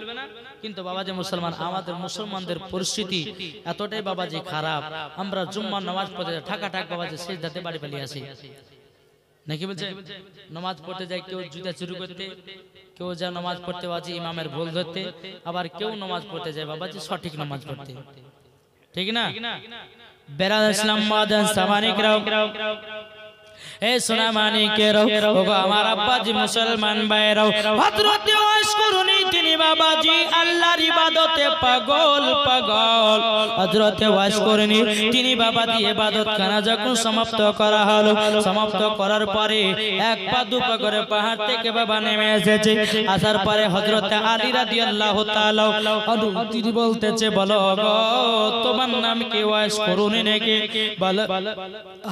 কিন্তু বাবাজি মুসলমান আমাদের মুসলমানদের পরিস্থিতি এতটাই বাবাজি খারাপ, আমরা জুম্মার নামাজ পড়তে যাই ঠাকা ঠাক বাবাজি সেজদাতে বাড়ি পালিয়ে আসি নাকি, বলছে নামাজ পড়তে যায় কেউ জুতা চুরি করতে, কেউ যায় নামাজ পড়তে বাবাজি ইমামের ভুল ধরতে, আবার কেউ নামাজ পড়তে যায় বাবাজি সঠিক নামাজ পড়তে, ঠিক না? বেরাদ ইসলাম মাদান সামানিকরাও এ সোনা মানিকেরাও ওগো আমার আব্বাজি মুসলমান ভাইরাও, হযরত ওয়াইস করুনি তিনি বাবাজি আল্লাহর ইবাদতে পাগল পাগল, হযরত ওয়াইস করুনি তিনি বাবাজি ইবাদত খানা যখন সমাপ্ত করা হলো, সমাপ্ত করার পরে এক পা দুপা করে পাহাড় থেকে বাবা নেমে এসেছে, আসার পরে হযরত আলী রাদিয়াল্লাহু তাআলা তিনি বলতেছে বলো গো তোমার নাম কি ওয়াইস করুনি নাকি? বলে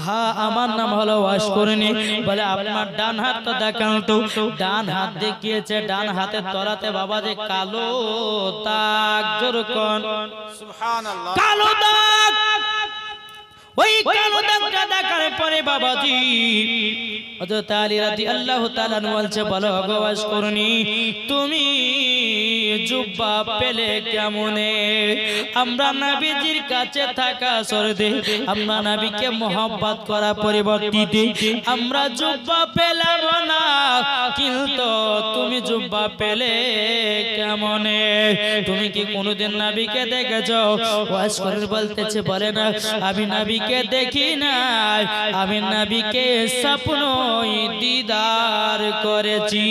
হ্যাঁ আমার নাম হলো ওয়াইস করুনি। বলে আপনার ডান হাত তো দেখান তো, ডান হাত দেখিয়েছে, ডান হাতের তলাতে বাবা যে কালো দাগ, জোরকন সুবহানাল্লাহ, কালো দাগ, ওই কালো দাগটা দেখার পরে বাবাজি হযরত আলী রাদিয়াল্লাহু তাআলা বলছে বলো গো ওয়াইস করুনি তুমি জুব্বা পেলে কেমনে? আমরা নবীজির কাছে থাকা সরদে আমরা নবীকে মোহাব্বত করা পরিবর্তিতে আমরা জুব্বা পেলাম না, কিন্তু তুমি জুব্বা পেলে কেমনে? তুমি কি কোনোদিন নবীকে দেখেছো? ওয়াইস করুনি বলতেছে বলে না আমি নবীকে দেখি না, আমি নবীকে স্বপ্নই দিদার করেছি,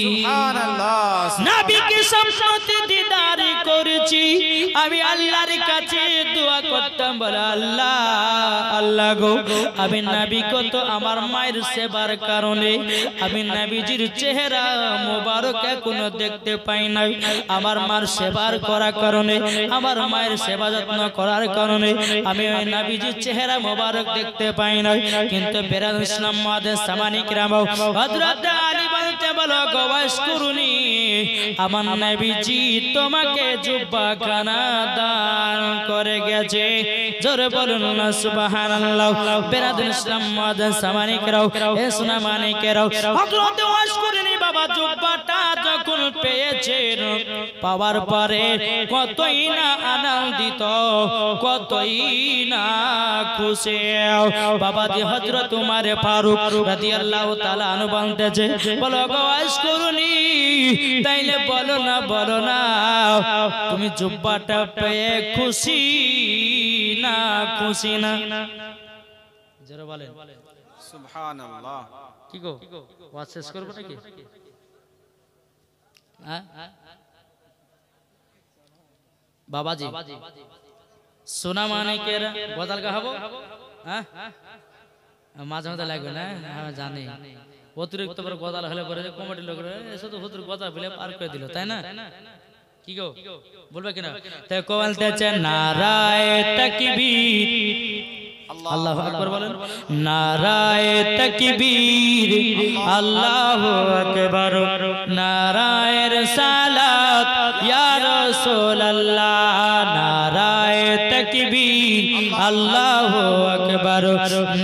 সুবহানাল্লাহ, নবীকে স্বপ্নতে দিদার করেছি, আমি আল্লাহর কাছে দোয়া করতাম বলে আল্লাহ আল্লাহ গো আমি নবীকে তো আমার মায়ের সেবার কারণে আমি নবীজির চেহারা মোবারক এখনো দেখতে পাই না, আমার মার সেবার করার কারণে আমার মায়ের সেবা যত্ন করার কারণে আমি ওই নবীজির চেহারা মোবারক দেখতে পাই না। কিন্তু বেরাদ ইসলাম মাদের সামানিক রাম হযরত আলী বলতে বলো গো ওয়াইস করুনি আমার নবীজি তোমাকে জুব্বা খানা দান করে গেছে, জোরে বলুন না সুবহানাল্লাহ। বেরাদ ইসলাম মাদের সামানিক রাও এ সোনা মানিকেরাও হযরত ওয়াইস করুনি বাবা জুব্বাটা যখন পেয়েছেন পাওয়ার পরে কতই না আনন্দিত, কতই না খুশি। বাবাজি হযরত উমর ফারুক রাদিয়াল্লাহু তাআলা আনহু বলতেছে বলো গো ওয়াইস করুনি তাইলে বলো না তুমি জুব্বাটা পেয়ে খুশি না খুশি না? জোরে বলেন সুবহানাল্লাহ। কি গো ওয়াজ শেষ করব নাকি? হ্যাঁ বাবাজি সোনা মানিকের গজাল গাহাবো, হ্যাঁ মাঝে মাঝে লাগবে না, আমি জানি অতিরিক্ত করে গজাল হলে পরে কমিটির লোক শুধু হুজুর গজাল বলে পার করে দিল, তাই না? কি গো বলবে কিনা? তাই বলতেছে নারায়ে তাকবীর, আল্লাহু আকবার বলেন, নারায়ে তাকবীর আল্লাহু আকবার, নারায়ে রিসালাত ইয়া রাসূলুল্লাহ, নারায়ে তাকবীর আল্লাহু আকবার,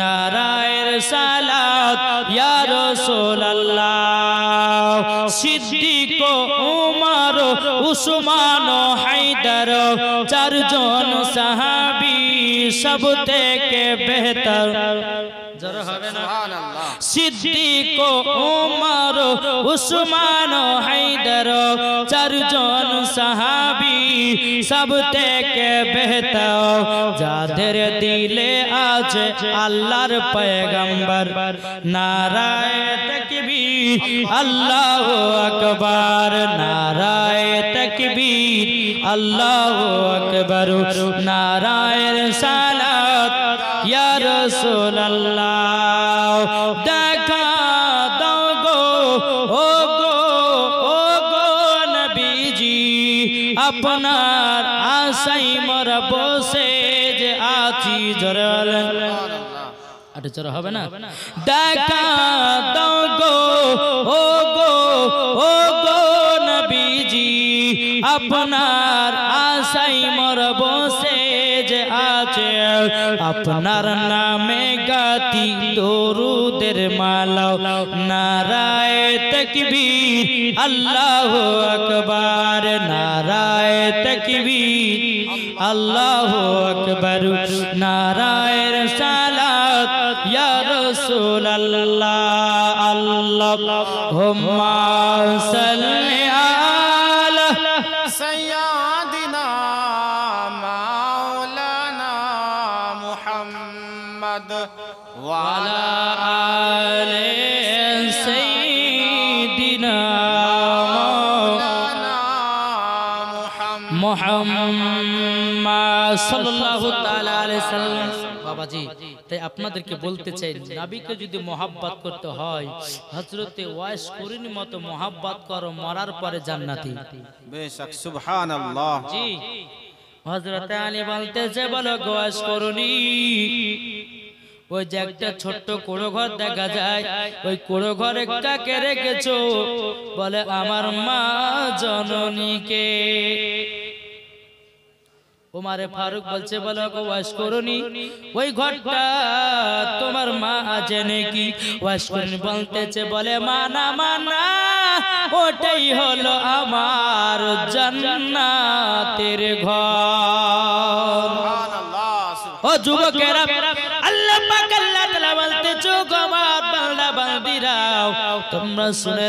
নারায়ে রিসালাত ইয়া রাসূলুল্লাহ। সিদ্দিক উমর উসমান হায়দার চারজন সাহাবী সব থেকে বেহতর, জোরে হবে না? সুবহানাল্লাহ। সিদ্দিক ওমর উসমান হায়দার চারজন সাহাবী সব থেকে বেহতর যাদের দিলে আছে আল্লাহর পয়গম্বর নারায়ে তাকবীর আল্লাহু আকবার নারায়ে তাকবীর আল্লাহু আকবার নারায়ে রিসালাত ইয়া রাসূলুল্লাহ দেখা দাও গো ও গো নবীজি আপনার আশাই মোর বসে যে আছি জোরে আরে জোরে হবে না দেখা দাও গো ও গো নবীজি আপনার আশাই মোর বসে যে আছে আপনার নামে গাতি দরুদের মালা নারায়ে তাকবীর আল্লাহু আকবার নারায়ে তাকবীর আল্লাহু আকবার নারায়ে রিসালাত ইয়া রাসূলুল্লাহ আল্লাহুম্মা সাল্লি আলা সাইয়্যিদিনা মাওলানা মুহাম্মদ ওয়া আলা আলে সাইয়্যিদিনা মাওলানা মুহাম্মদ সাল্লাল্লাহু তাআলা আলাইহি সাল্লাম। বাবাজি তাই আপনাদেরকে বলতে চাই নবীকে যদি মহব্বত করতে হয় হযরতে ওয়াইস করিনি মতো মহব্বত করো মরার পরে জান্নাতি বেশক সুবহানাল্লাহ। জি হযরতে আলী বলতেছে বলো ওয়াইস করিনি ওই যে একটা ছোট্ট কুড়ো ঘর দেখা যায় ওই কুড়ো ঘরে কাকে রেখেছো বলে আমার মা জননীকে উমারে ফারুক বলছে বলো ওয়াজ করনি ওই ঘরটা তোমার মা আছে নাকি ওয়াজ করনি বলতেছে বলে মানা মানা ওটাই হলো আমার জান্নাতের ঘর। ও যুবকেরা আল্লাহ পাক আল্লাহ তাআলা বলতেছে গো আমার বান্দা বান্দিরাও তোমরা শুনে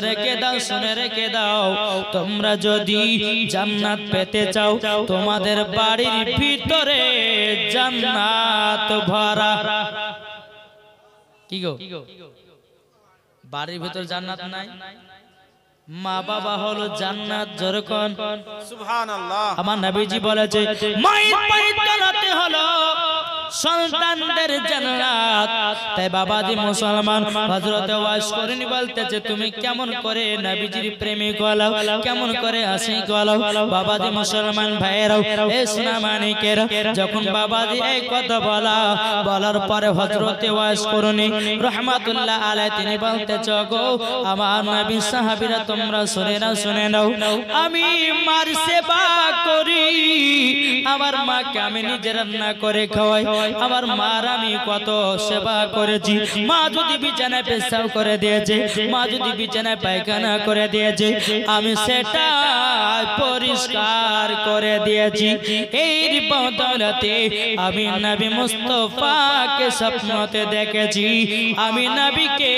রেখে দাও তোমরা যদি জান্নাত পেতে চাও তোমাদের বাড়ির ভিতরে জান্নাত ভরা। কি গো বাড়ির ভিতর জান্নাত নাই মা বাবা হলো জান্নাত যেরকম সুবহানাল্লাহ। আমার নবীজি বলেছে মায়ের পায়ের তলাতে হলো সন্তানদের জান্নাত। তাই বাবাজি মুসলমান হযরতে ওয়াইস করিনি বলতেছে তুমি কেমন করে নবীজির প্রেমিক হলাও কেমন করে আশিক হলাও। বাবাজি মুসলমান ভাইরাও এ সোনা মানিকেরা যখন বাবাজি এই কথা বলার পরে হযরতে ওয়াইস করিনি রাহমাতুল্লাহ আলাইহি তিনি বলতেছে গো আমার নবী সাহাবীরা তোমরা শুনে নাও আমি মার সেবা করি আমার মাকে আমি নিজে রান্না করে খাওয়াই আমার মার আমি কত সেবা করেছি। মা যদি বিছানায় পেশাব করে দিয়েছে মা যদি বিছানায় পায়খানা করে দিয়েছে আমি সেটা পরিষ্কার করে দিয়েছি। এর বদৌলতে আমি নবী মুস্তাফাকে স্বপ্নতে দেখেছি আমি নবীকে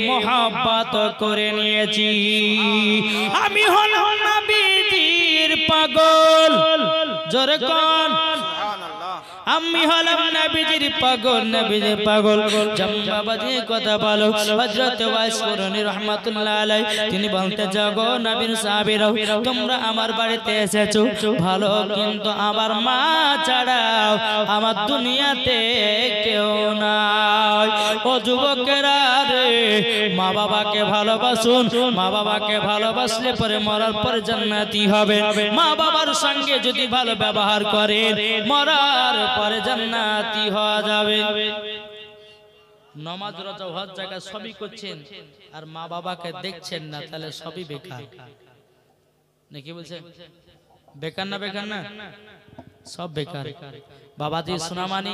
মহব্বত করে নিয়েছি। আমি হলাম নবীজির পাগল জোরে কোন আমি হলাম নবীজির পাগল জম্বাবাজি কথা বলো হযরত ওয়াইস করিনি রাহমাতুল্লাহ আলাইহি তিনি বলতে জাগো নবীর সাহাবীরা তোমরা আমার বাড়িতে এসেছো ভালো কিন্তু আমার মা ছাড়াও আমার দুনিয়াতে কেউ নাই। ও যুবকেরা রে মা বাবাকে ভালোবাসুন মা বাবাকে ভালোবাসলে পরে মরার পর জান্নাতি হবে। মা বাবার সঙ্গে যদি ভালো ব্যবহার করে মরার পরে জান্নাতি হওয়া যাবে। নামাজ রোজা হজ জায়গা সবই করছেন আর মা বাবাকে দেখছেন না তাহলে সবই বেকার নাকি বলছেন বেকার না সব বেকার। বাবাজি সোনামানি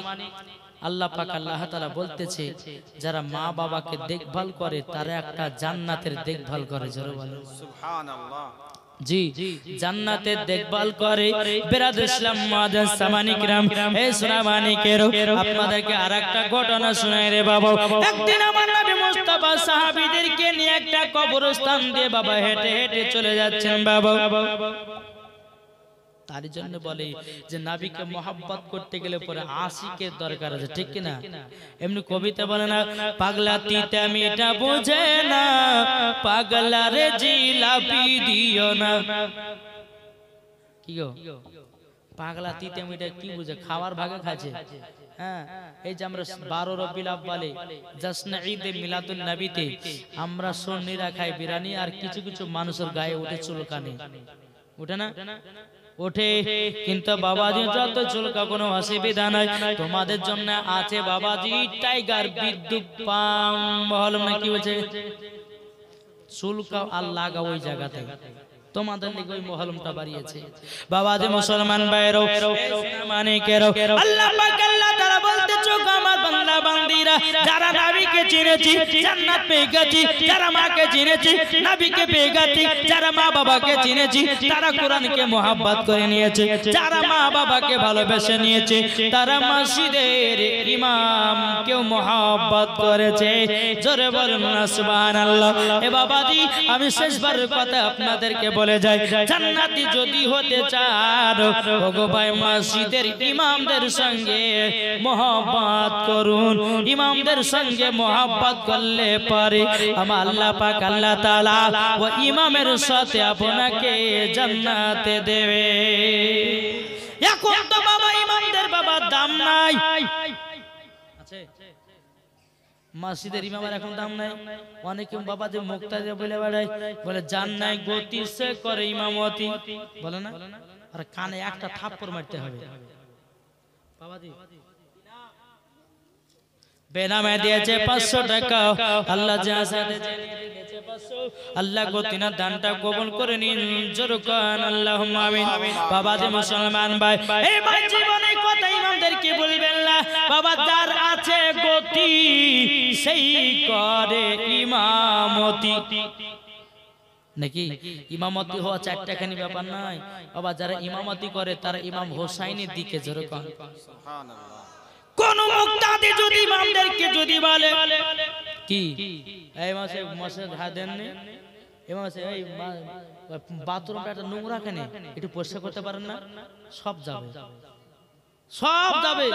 আল্লাহ পাক আল্লাহ তাআলা বলতেছে যারা মা বাবাকে দেখভাল করে তারা একটা জান্নাতের দেখভাল করে জোরে বলো সুবহানাল্লাহ। জি জান্নাতের দেখভাল করে। বেরাদর ইসলাম মুআজ্জাজ সামানি কিরাম, এই সুনামানিকেরও আপনাদেরকে আরেকটা ঘটনা শোনাই রে বাবা। একদিন আমার নবী মুস্তাফা সাহাবীদেরকে নিয়ে একটা কবরস্থান দিয়ে বাবা হেঁটে হেঁটে চলে যাচ্ছেন বাবা। তার জন্য বলে যে নবীকে মহব্বত করতে গেলে পরে আশিকের দরকার আছে, ঠিক কি না? এমনি কবিতা বলে না, পাগলা তিতা মিঠা বোঝে না, পাগলা রে জিলাপি দিও না। কি গো, পাগলা তিতা মিঠা কি বুঝে? খাওয়ার ভাগে খাচ্ছে। হ্যাঁ, এই যে আমরা 12 রবিউল আউয়ালে জশ্ন ঈদে মিলাদুন নবীতে আমরা সুন্নিরা খাই বিরিয়ানি, আর কিছু কিছু মানুষের গায়ে উঠে চুলকানি, উঠে না? ওঠে, কিন্তু বাবাজি যত চুলকা কোনো অসুবিধা নাই, তোমাদের জন্য আছে বাবাজি টাইগার বিদ্যুৎ পাম বললাম না, কি বলছে? চুলকা আর লাগা ওই জায়গাতে, তোমাদের লিগে ওই মহলমটা বাড়িয়েছে বাবাজি। মুসলমান ভাইরা মানে কেরো আল্লাহ পাক আল্লাহ তাআলা বলতে চোখ আমার বান্দা বান্দিরা, যারা নবীকে চিনেছি জান্নাত পেয়ে গেছি, যারা মাকে চিনেছি নবীকে পেয়ে গেছি, যারা মা বাবাকে চিনেছি তারা কোরআনকে মহব্বত করে নিয়েছে, যারা মা বাবাকে ভালোবেসে নিয়েছে তারা মসজিদের ইমামকেও মহব্বত করেছে। জোরে বলুন না সুবহানাল্লাহ। এ বাবাজি আমি শেষবারের কথা আপনাদেরকে বলে যাই, জান্নাতি যদি হতে চান ওগো ভাই মসজিদের ইমামদের সঙ্গে মহব্বত করুন। ইমামদের সঙ্গে মহব্বত করলে পারে আমার আল্লাহ পাক আল্লাহ তাআলা ও ইমামের সাথে আপনাকে জান্নাতে দেবে। এখন তো বাবা ইমামদের বাবা দাম নাই, আছে মসজিদের ইমামের এখন দাম নাই। অনেকে বাবা যে মুক্তাদি বলে বেড়ায়, বলে জান নাই গতি সে করে ইমামতি, বলে না? আর কানে একটা থাপ্পড় মারতে হবে বাবাজি। বেনামে দিয়েছে 500 টাকা, আল্লাহ জাযা দিয়েছে 500, আল্লাহ গতিনা দানটা কবুল করে নিন। জোরকান আল্লাহুম্মা আমিন। বাবাজি মুসলমান ভাই, এই ভাই জীবনে কথা ইমামদেরকে বলবেন না বাবা, যার আছে গতি সেই করে ইমামতি, নাকি? ইমামতি হওয়া চারটাখানি ব্যাপার নয় বাবা। যারা ইমামতি করে তারা ইমাম হোসাইনের দিকে। জোরকান সুবহানাল্লাহ। কোন মুক্তাদি যদি ইমামদেরকে যদি বলে কি এই মাসে মাসে ঘা দেননি, এই মাসে এই বাথরুমটা একটা নোংরা কেন, একটু পরিষ্কার করতে পারেন না, সব যাবে, সব যাবে।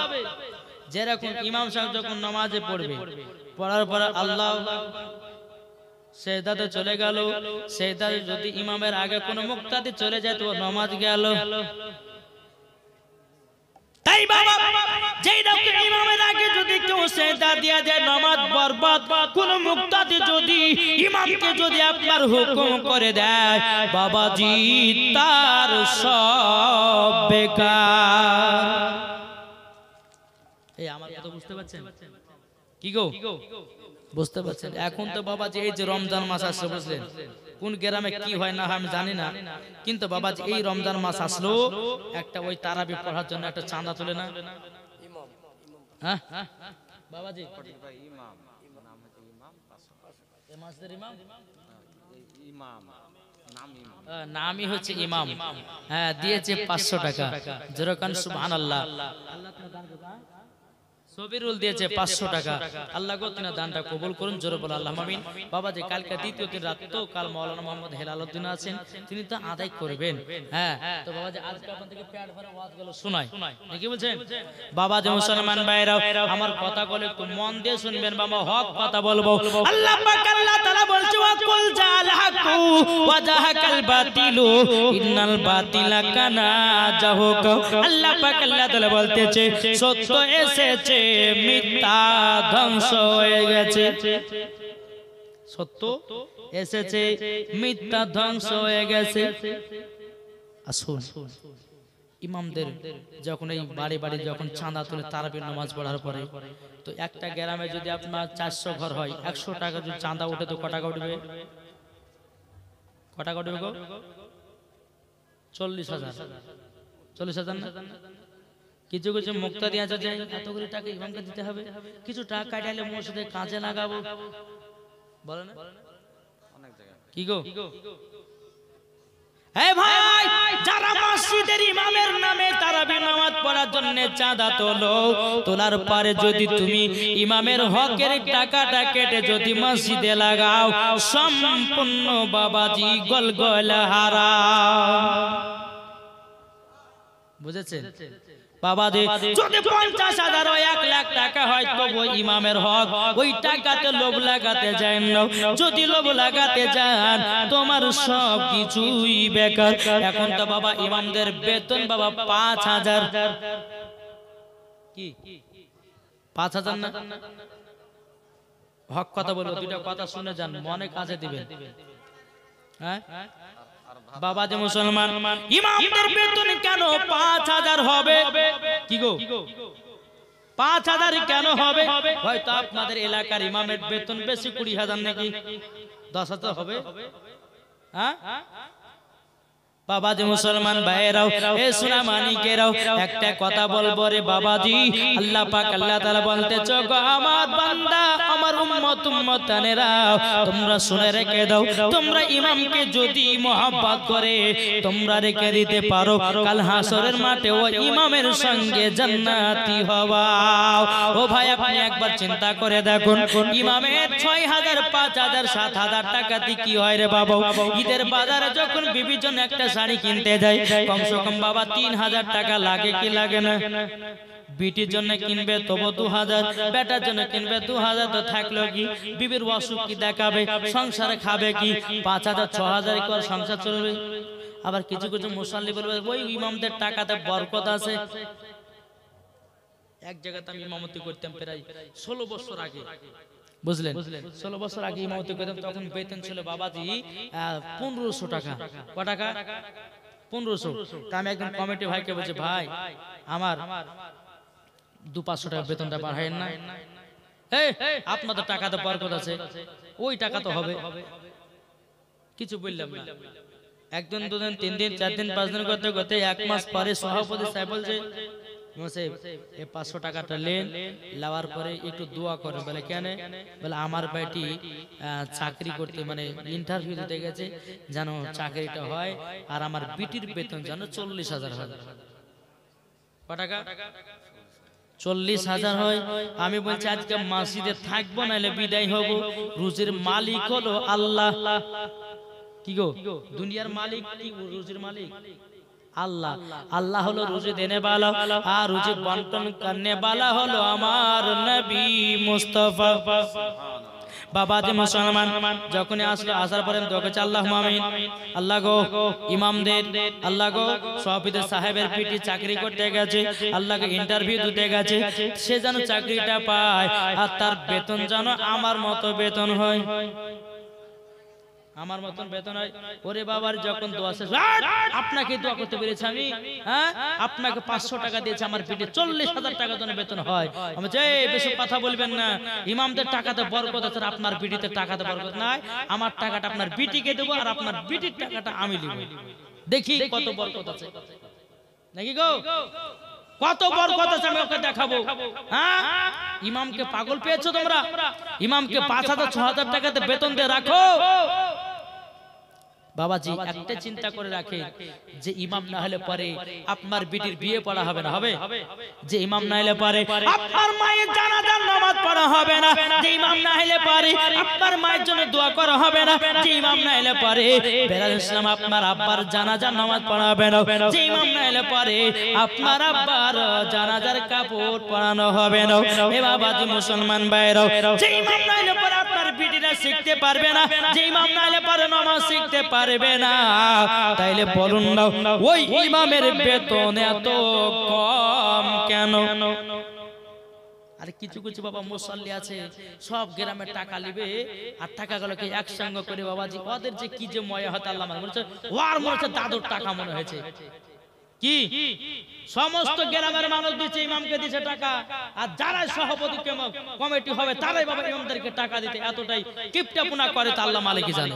যেরকম ইমাম সাহেব যখন নামাজে পড়বে, পড়ার পর আল্লাহ সেজদাতে চলে গেল, সেজদাতে যদি ইমামের আগে কোনো মুক্তাদি চলে যায় তো নামাজ গেল। তাই বাবা যেই রকম ইমামের আগে যদি কেউ সেজদা দিয়া যায় নামাজ বরবাদ। কোন মুক্তাদি যদি ইমামকে যদি আপনার হুকুম করে দেয় বাবাজি তার সব বেকার। এই আমার কথা বুঝতে পারছেন কি গো? বুঝতে পারছেন? এখন তো বাবাজি এই যে রমজান মাস আসছে, বুঝলেন কোন গ্রামে কি হয় না হয় আমি জানি না, কিন্তু বাবাজি এই রমজান মাস আসলো একটা ওই তারাবি পড়ার জন্য একটা চাঁদা তোলে না হ্যাঁ বাবাজি? ইমাম নাম হচ্ছে ইমাম, এই মাসের ইমাম ইমাম নাম ইমাম, নামই হচ্ছে ইমাম। হ্যাঁ, দিয়েছে 500 টাকা। যেরকম সুবহানাল্লাহ। আল্লাহ তাআলা দান করবে, সবিরুল দিয়েছে 500 টাকা। আল্লাহ গো তিনি দানটা কবুল করুন। জোরে বলো আল্লাহুম্মা আমিন। বাবাজি কালকে দ্বিতীয় দিন রাত তো কাল মাওলানা মোহাম্মদ হেলালউদ্দিন আছেন, তিনি তো আদায় করবেন। হ্যাঁ, তো বাবাজি আজকে আপনাদের থেকে পেট ভরে ওয়াজগুলো শোনাই, কি বলছেন বাবাজি? মুসলমান ভাইরা আমার কথাগুলো একটু মন দিয়ে শুনবেন বাবা, হক কথা বলবো। আল্লাহ পাক আল্লাহ তাআলা বলছে ওয়া কুল জাল হাকু ওয়া জাহাকাল বাতিলু ইন্নাল বাতিলা কানা জাহুক। আল্লাহ পাক আল্লাহ তাআলা বলতেছে সত্য এসেছে, মিথ্যা ধ্বংস হয়ে গেছে। সত্য এসেছে, মিথ্যা ধ্বংস হয়ে গেছে। আসুন ইমামদের যখন এই বাড়ি বাড়ি যখন চাঁদা তুলে তারাবির নামাজ পড়ার পরে, তো একটা গ্রামে যদি আপনার 400 ঘর হয়, 100 টাকা যদি চাঁদা উঠে তো কটা উঠবে? কটা উঠবে গো? 40,000। 40,000 না? কিছু কিছু মুক্তাদি আছে যে এতগুলো টাকা ইমামকে দিতে হবে, কিছু টাকা কাটাইলে মসজিদে কাজে লাগাবো, বলে না অনেক জায়গায়। কি গো এই ভাই, যারা মসজিদের ইমামের নামে তারাবি নামাজ পড়ার জন্য চাঁদা তোলার পরে যদি তুমি ইমামের হকের টাকাটা কেটে যদি মসজিদে লাগাও, সম্পূর্ণ বাবাজি গলগলা হারাম। বুঝেছেন বাবাজি? যদি 50,000 ও 1 লাখ টাকা হয় তবু ইমামের হক, ওই টাকাতে লোভ লাগাতে যায় না। যদি লোভ লাগাতে যান তোমার সব কিছুই বেকার। এখন তো বাবা ইমামদের বেতন বাবা 5,000। কি 5,000 না? হক কথা বলো, দুটো কথা শুনে যান, মনে কাজে দিবেন। হ্যাঁ বাবা যে মুসলমান, ইমামদের বেতন কেন 5,000 হবে? কি গো 5,000 কেন হবে? হয়তো আপনাদের এলাকার ইমামের বেতন বেশি 20,000 নাকি 10,000 হবে। হ্যাঁ বাবা যে মুসলমান ভাইরাও, এ সোনা মানিকেরাও, একটা কথা বলবো রে বাবাজি, আল্লাহ পাক আল্লাহ তাআলা বলতেছে, গো আমার বান্দা, আমার উম্মতানেরা, তোমরা শুনে রেখে দাও, তোমরা ইমামকে যদি মহব্বত করে তোমরা রেখে দিতে পারো, কাল হাসরের মাঠে ও ইমামের সঙ্গে জান্নাতি হবা। ও ভাই, আপনি একবার চিন্তা করে দেখুন, ইমামের 6,000 5,000 7,000 টাকাতে কি হয় রে বাবা? ঈদের বাজারে যখন বিবির জন্য একটা শাড়ি কিনতে যায়, কমসে কম বাবা 3,000 টাকা লাগে কি লাগে না? বিটির জন্য কিনবে তবু 2,000, বেটার জন্য কিনবে 2,000, তো থাকলো কি? বিবির অসুখ কি দেখাবে, সংসারে খাবে কি? 5,000 6,000 করে সংসার চলবে। আবার কিছু কিছু মুসল্লি বলবে ওই ইমামদের টাকাতে বরকত আছে। এক জায়গাতে আমি ইমামতি করতাম প্রায় 16 বছর আগে, বুঝলেন? 16 বছর আগে ইমামতি করতাম, তখন বেতন ছিল বাবাজি 1500 টাকা। ক টাকা? 1500। তা আমি একদম কমিটি ভাইকে বলছি, ভাই আমার 200-500 টাকা বেতনটা বাড়ায়েন না। আপনাদের টাকাতে বরকত আছে, ওই টাকা তো হবে। কিছু বললাম না। একদিন দুদিন 3 দিন 4 দিন 5 দিন করতে করতে 1 মাস পরে সভাপতি সাহেব বলছে, 500 টাকাটা লেন, লাওয়ার পরে একটু দোয়া করে। বলে কেন? বলে আমার বেটি চাকরি করতে, মানে ইন্টারভিউ দিতে গেছে, যেন চাকরিটা হয়, আর আমার বিটির বেতন যেন 40,000 হয়। ক টাকা? 40,000 হয়। আমি বলছি আজকে মসজিদে থাকবো, নাহলে বিদায় হব। রুজির মালিক হলো আল্লাহ। কি গো, দুনিয়ার মালিক কি রুজির মালিক? আল্লাহ। আল্লাহ হলো রুজি দেনে वाला, আর রুজি বন্টন করনে वाला হলো আমার নবী মুস্তাফা। বাবা যে মুসলমান, যখন আসলো, আসার পরে দোয়া আল্লাহুম্মা আমিন। আল্লাহ গো ইমামদের, আল্লাহ গো সভাপতি সাহেবের পিটি চাকরি করতে গেছে, আল্লাহকে ইন্টারভিউ দিতে গেছে, সে যেন চাকরিটা পায়, আর তার বেতন যেন আমার মতো বেতন হয়, আমার মতন বেতন হয়। ওরে বাবার, যখন দোয়া শেষ, আপনাকে দোয়া করতে পেরেছি আমি, হ্যাঁ আপনাকে 500 টাকা দিয়েছি, আমার পিঠে 40,000 টাকা যেন বেতন হয়। আমি চাই বেশি কথা বলবেন না, ইমামদের টাকাতে বরকত আছে, আপনার বিটিতে টাকাতে বরকত নাই। আমার টাকাটা আপনার বিটিকে দেবো, আর আপনার বিটির টাকাটা আমি দেব। দেখি কত বরকত আছে নাকি গো, কত বরকত আছে আমি ওকে দেখাবো। হ্যাঁ, ইমামকে পাগল পেয়েছো তোমরা? ইমামকে 5,000 6,000 টাকাতে বেতন দিয়ে রাখো। বাবাজি একটা চিন্তা করে রাখে, যে ইমাম না হলে পরে আপনার বিটির বিয়ে পড়া হবে না, হবে? যে ইমাম না হলে পরে আপনার মায়ের জানাজার নামাজ পড়া হবে না, যে ইমাম না হলে পরে আপনার মায়ের জন্য দোয়া করা হবে না, যে ইমাম না হলে পরে বেলাল ইসলাম আপনার আব্বার জানাজার নামাজ পড়া হবে না, যে ইমাম না হলে পরে আপনার আব্বার জানাজার কাপড় পরানো হবে না। এ বাবাজি মুসলমান ভাইরাও, যে ইমাম না হলে পরে আপনার বিটিরা শিখতে পারবে না, যে ইমাম না হলে পরে নামাজ শিখতে পারবে না, তাইলে বলুন না ওই ইমামের বেতন এত কম কেন? আর কিছু কিছু বাবা মুসল্লি আছে, সব গ্রামে টাকা লিবে, আর টাকাগুলোকে একসঙ্গে করে বাবাজি ওদের যে কি যে ময়া হতো, আল্লাহ মনে হচ্ছে ওর মনে হচ্ছে দাদুর টাকা মনে হয়েছে। কি সমস্ত গ্রামের মানুষ দিচ্ছে, ইমামকে দিচ্ছে টাকা, আর যারা সভাপতি কমিটি হবে তারাই বাবা ইমামদেরকে টাকা দিতে এতটাই কিপটাপুনা করে, তা আল্লাহ মালিকই জানে।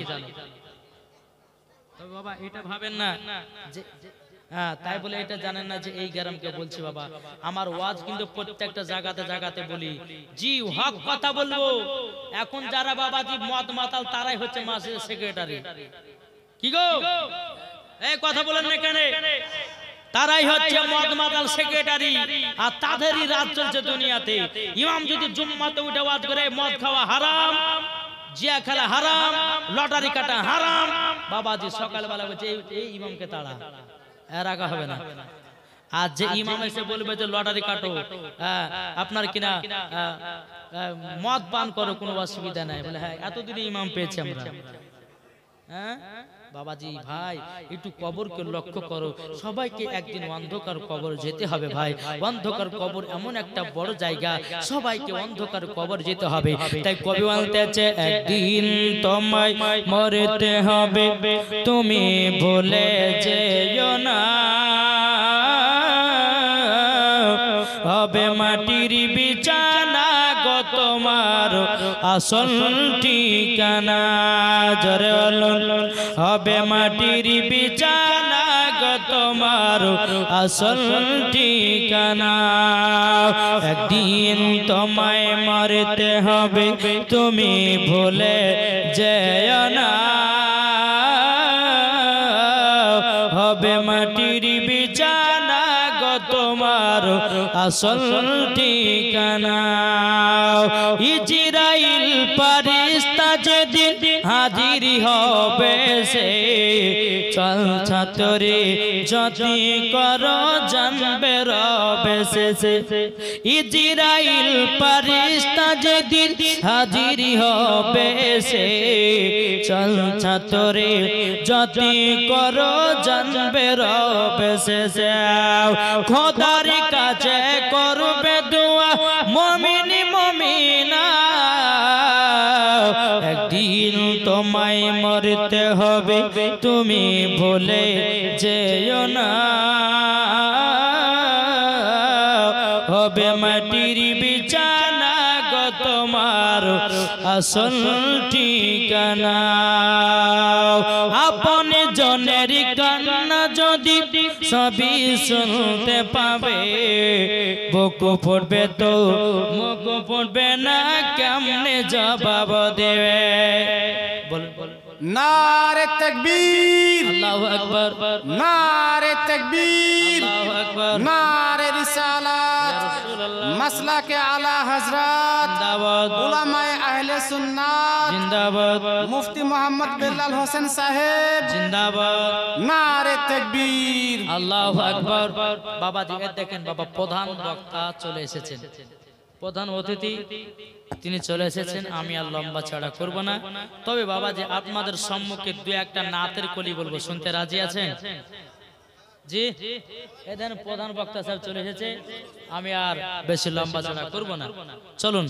তবে বাবা এটা ভাবেন না যে, হ্যাঁ তাই বলে এটা জানেন না যে এই গ্রামকে বলছি বাবা, আমার ওয়াজ কিন্তু প্রত্যেকটা জায়গাতে জায়গাতে বলি, জি হক কথা বলবো। এখন যারা বাবাজি মদ মাতাল তারাই হচ্ছে মাসের সেক্রেটারি। কি গো, এই কথা বলেন না কেন? তারাই হচ্ছে মদ মাতাল সেক্রেটারি, আর তাদেরই রাজ চলছে দুনিয়াতে। ইমাম যদি জুম্মাতে উঠে ওয়াজ করে মদ খাওয়া হারাম, জিয়া খেলা হারাম, লটারি কাটা হারাম, বাবাজি সকালবেলা বলছে এই ইমামকে তাড়া, এর আগা হবে না। আর যে ইমাম এসে বলবে যে লটারি কাটো, আপনার কিনা মদ পান করো, কোনো অসুবিধা নাই, বলে হ্যাঁ এতদিনে ইমাম পেয়েছি আমরা। হ্যাঁ বাবাজি ভাই একটু কবরকে লক্ষ্য করো, সবাইকে একদিন অন্ধকার কবর যেতে হবে ভাই। অন্ধকার কবর এমন একটা বড় জায়গা, সবাইকে অন্ধকার কবর যেতে হবে। তাই কবি বলতেছে একদিন তোমায় মরতে হবে, তুমি ভুলে যেও না, হবে মাটির বিছানা গো তোমার আসল ঠিকানা। জোরে বলুন, হবে মাটির বিছানা গো তোমার আসল ঠিকানা। একদিন তোমায় মরতে হবে, তুমি ভুলে যেও না, হবে মাটির বিছানা গো তোমার আসল ঠিকানা। ইজরাইল ফারিস্তা যেদিন হাজির হবে, সে চল ছাতরে যদি করো জানবে রবে সে। ইজরাইল ফারিস্তা যেদিন হাজির হবে, সে চল ছাতরে যদি করো জানবে রবে সে। খোদার কাছে করবে দোয়া মুমিন মুমিনা, একদিন তোমায় মরতে হবে, তুমি ভুলে যেও না, হবে মাটির বিছানা গো তোমার আসল ঠিকানা। আপন জনের কান্না যদি সবই শুনতে পাবে, বুক পড়বে তো মুখ পড়বে না, কেমনে জবাব দেবে? বলুন নারে তাকবীর, আল্লাহু আকবার, নারে তাকবীর, আল্লাহু আকবার, নারে রিসালাত, মাসলাকে আলা হযরত জিন্দাবাদ, উলামায়ে আহলে সুন্নাত জিন্দাবাদ, মুফতি মোহাম্মদ বেলাল হোসেন সাহেব জিন্দাবাদ, নারে তাকবীর। আল্লাহু আকবার। বাবাজি দেখেন বাবা, প্রধান বক্তা চলে এসেছেন, প্রধান অতিথি তিনি চলে এসেছেন। আমি আর লম্বা ছাড়া করব না, তবে বাবাজি আপনাদের সম্মুখে দুই একটা নাতের কলি বলবো, শুনতে রাজি আছেন? জি, এখানে প্রধান বক্তা সাহেব চলে এসেছে, আমি আর বেশি লম্বা ছাড়া করব না। চলুন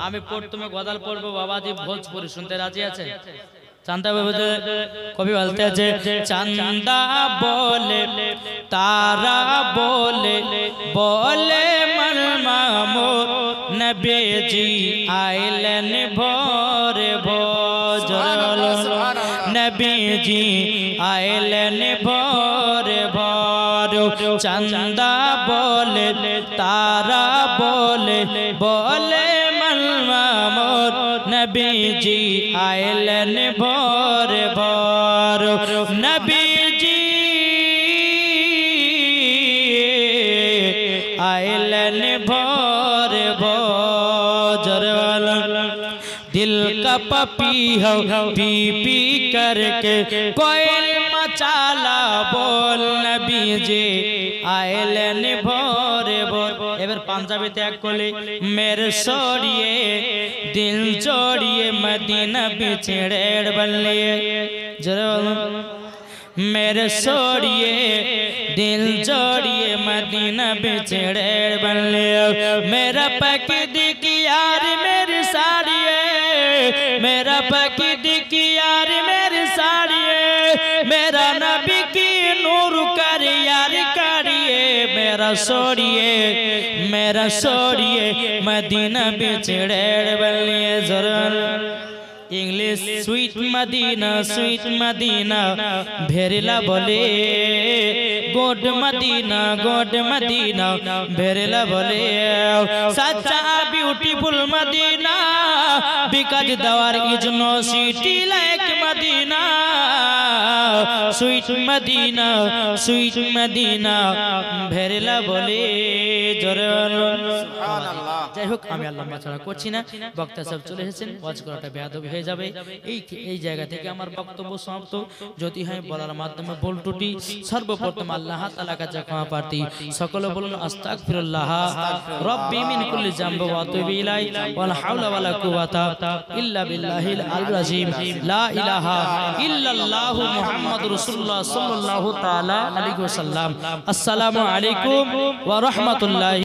আমি প্রথমে গদাল পড়বো বাবাজি ভোজপুরি, শুনতে রাজি আছেন? চান্দা কবি বলতে আছে, চান্দা বলে তারা বলে বলে মামুর নবীজি আইলেন ভোরে ভোর, নবীজি আইলেন ভোরে ভোর। চান্দা বলে তারা বলে বলে মামুর নবীজি আইলেন ভোরে ভোর, নবীজি आइलन भोर भोर, दिल का पपी हो पी पी करके कोयल मचाला बोल नबी जी आइलन भोर भोर। এবার পাঞ্জাবিতে এক কোলে मेरे सोड़िए दिल जोड़िए मदीना बिछड़े बल्ले जरा मेरे सोड़िए दिल जोड़िए मदीना बिछड़े बल्ले। मेरा पकीद की यार मेरी साड़िए, मेरा पकीद की यार मेरी साड़िए, मेरा नबी की नूर कर यार करिए। मेरा सोड़िए मदीना बिछड़े बल्ले जरूर। इंग्लिश स्वीट मदीना भेरिला बोले गोड मदीना भेरिला बोले सच्चा beautiful Medina because there is no city like Medina sweet Medina sweet Medina ভেরলা বলে জোরে সুবহানাল্লাহ। যাই হোক আমি আল্লাহ ছাড়া করছি না, বক্তা সব চলে এসেছেন, ওয়াজ করাটা বেয়াদবি হয়ে যাবে। এই জায়গা থেকে আমার বক্তব্য সমাপ্ত। যদি হয় বলার মাধ্যমে ভুল ত্রুটি, সর্বপ্রথম আল্লাহ তাআলার কাছে ক্ষমা প্রার্থী। সকলে বলুন আস্তাগফিরুল্লাহ রব্বি মিন কুল্লি যামবি ওয়া আতুবু ইলাইহি ওয়ালা হাওলা ওয়ালা কুওয়াতা ইল্লা বিল্লাহিল আলিয়্যিল আযীম লা ইলাহা ইল্লাল্লাহু মুহাম্মাদুর রাসূলুল্লাহ সাল্লাল্লাহু তাআলা আলাইহি ওয়াসাল্লাম। আসসালামু আলাইকুম ওয়া রাহমাতুল্লাহি।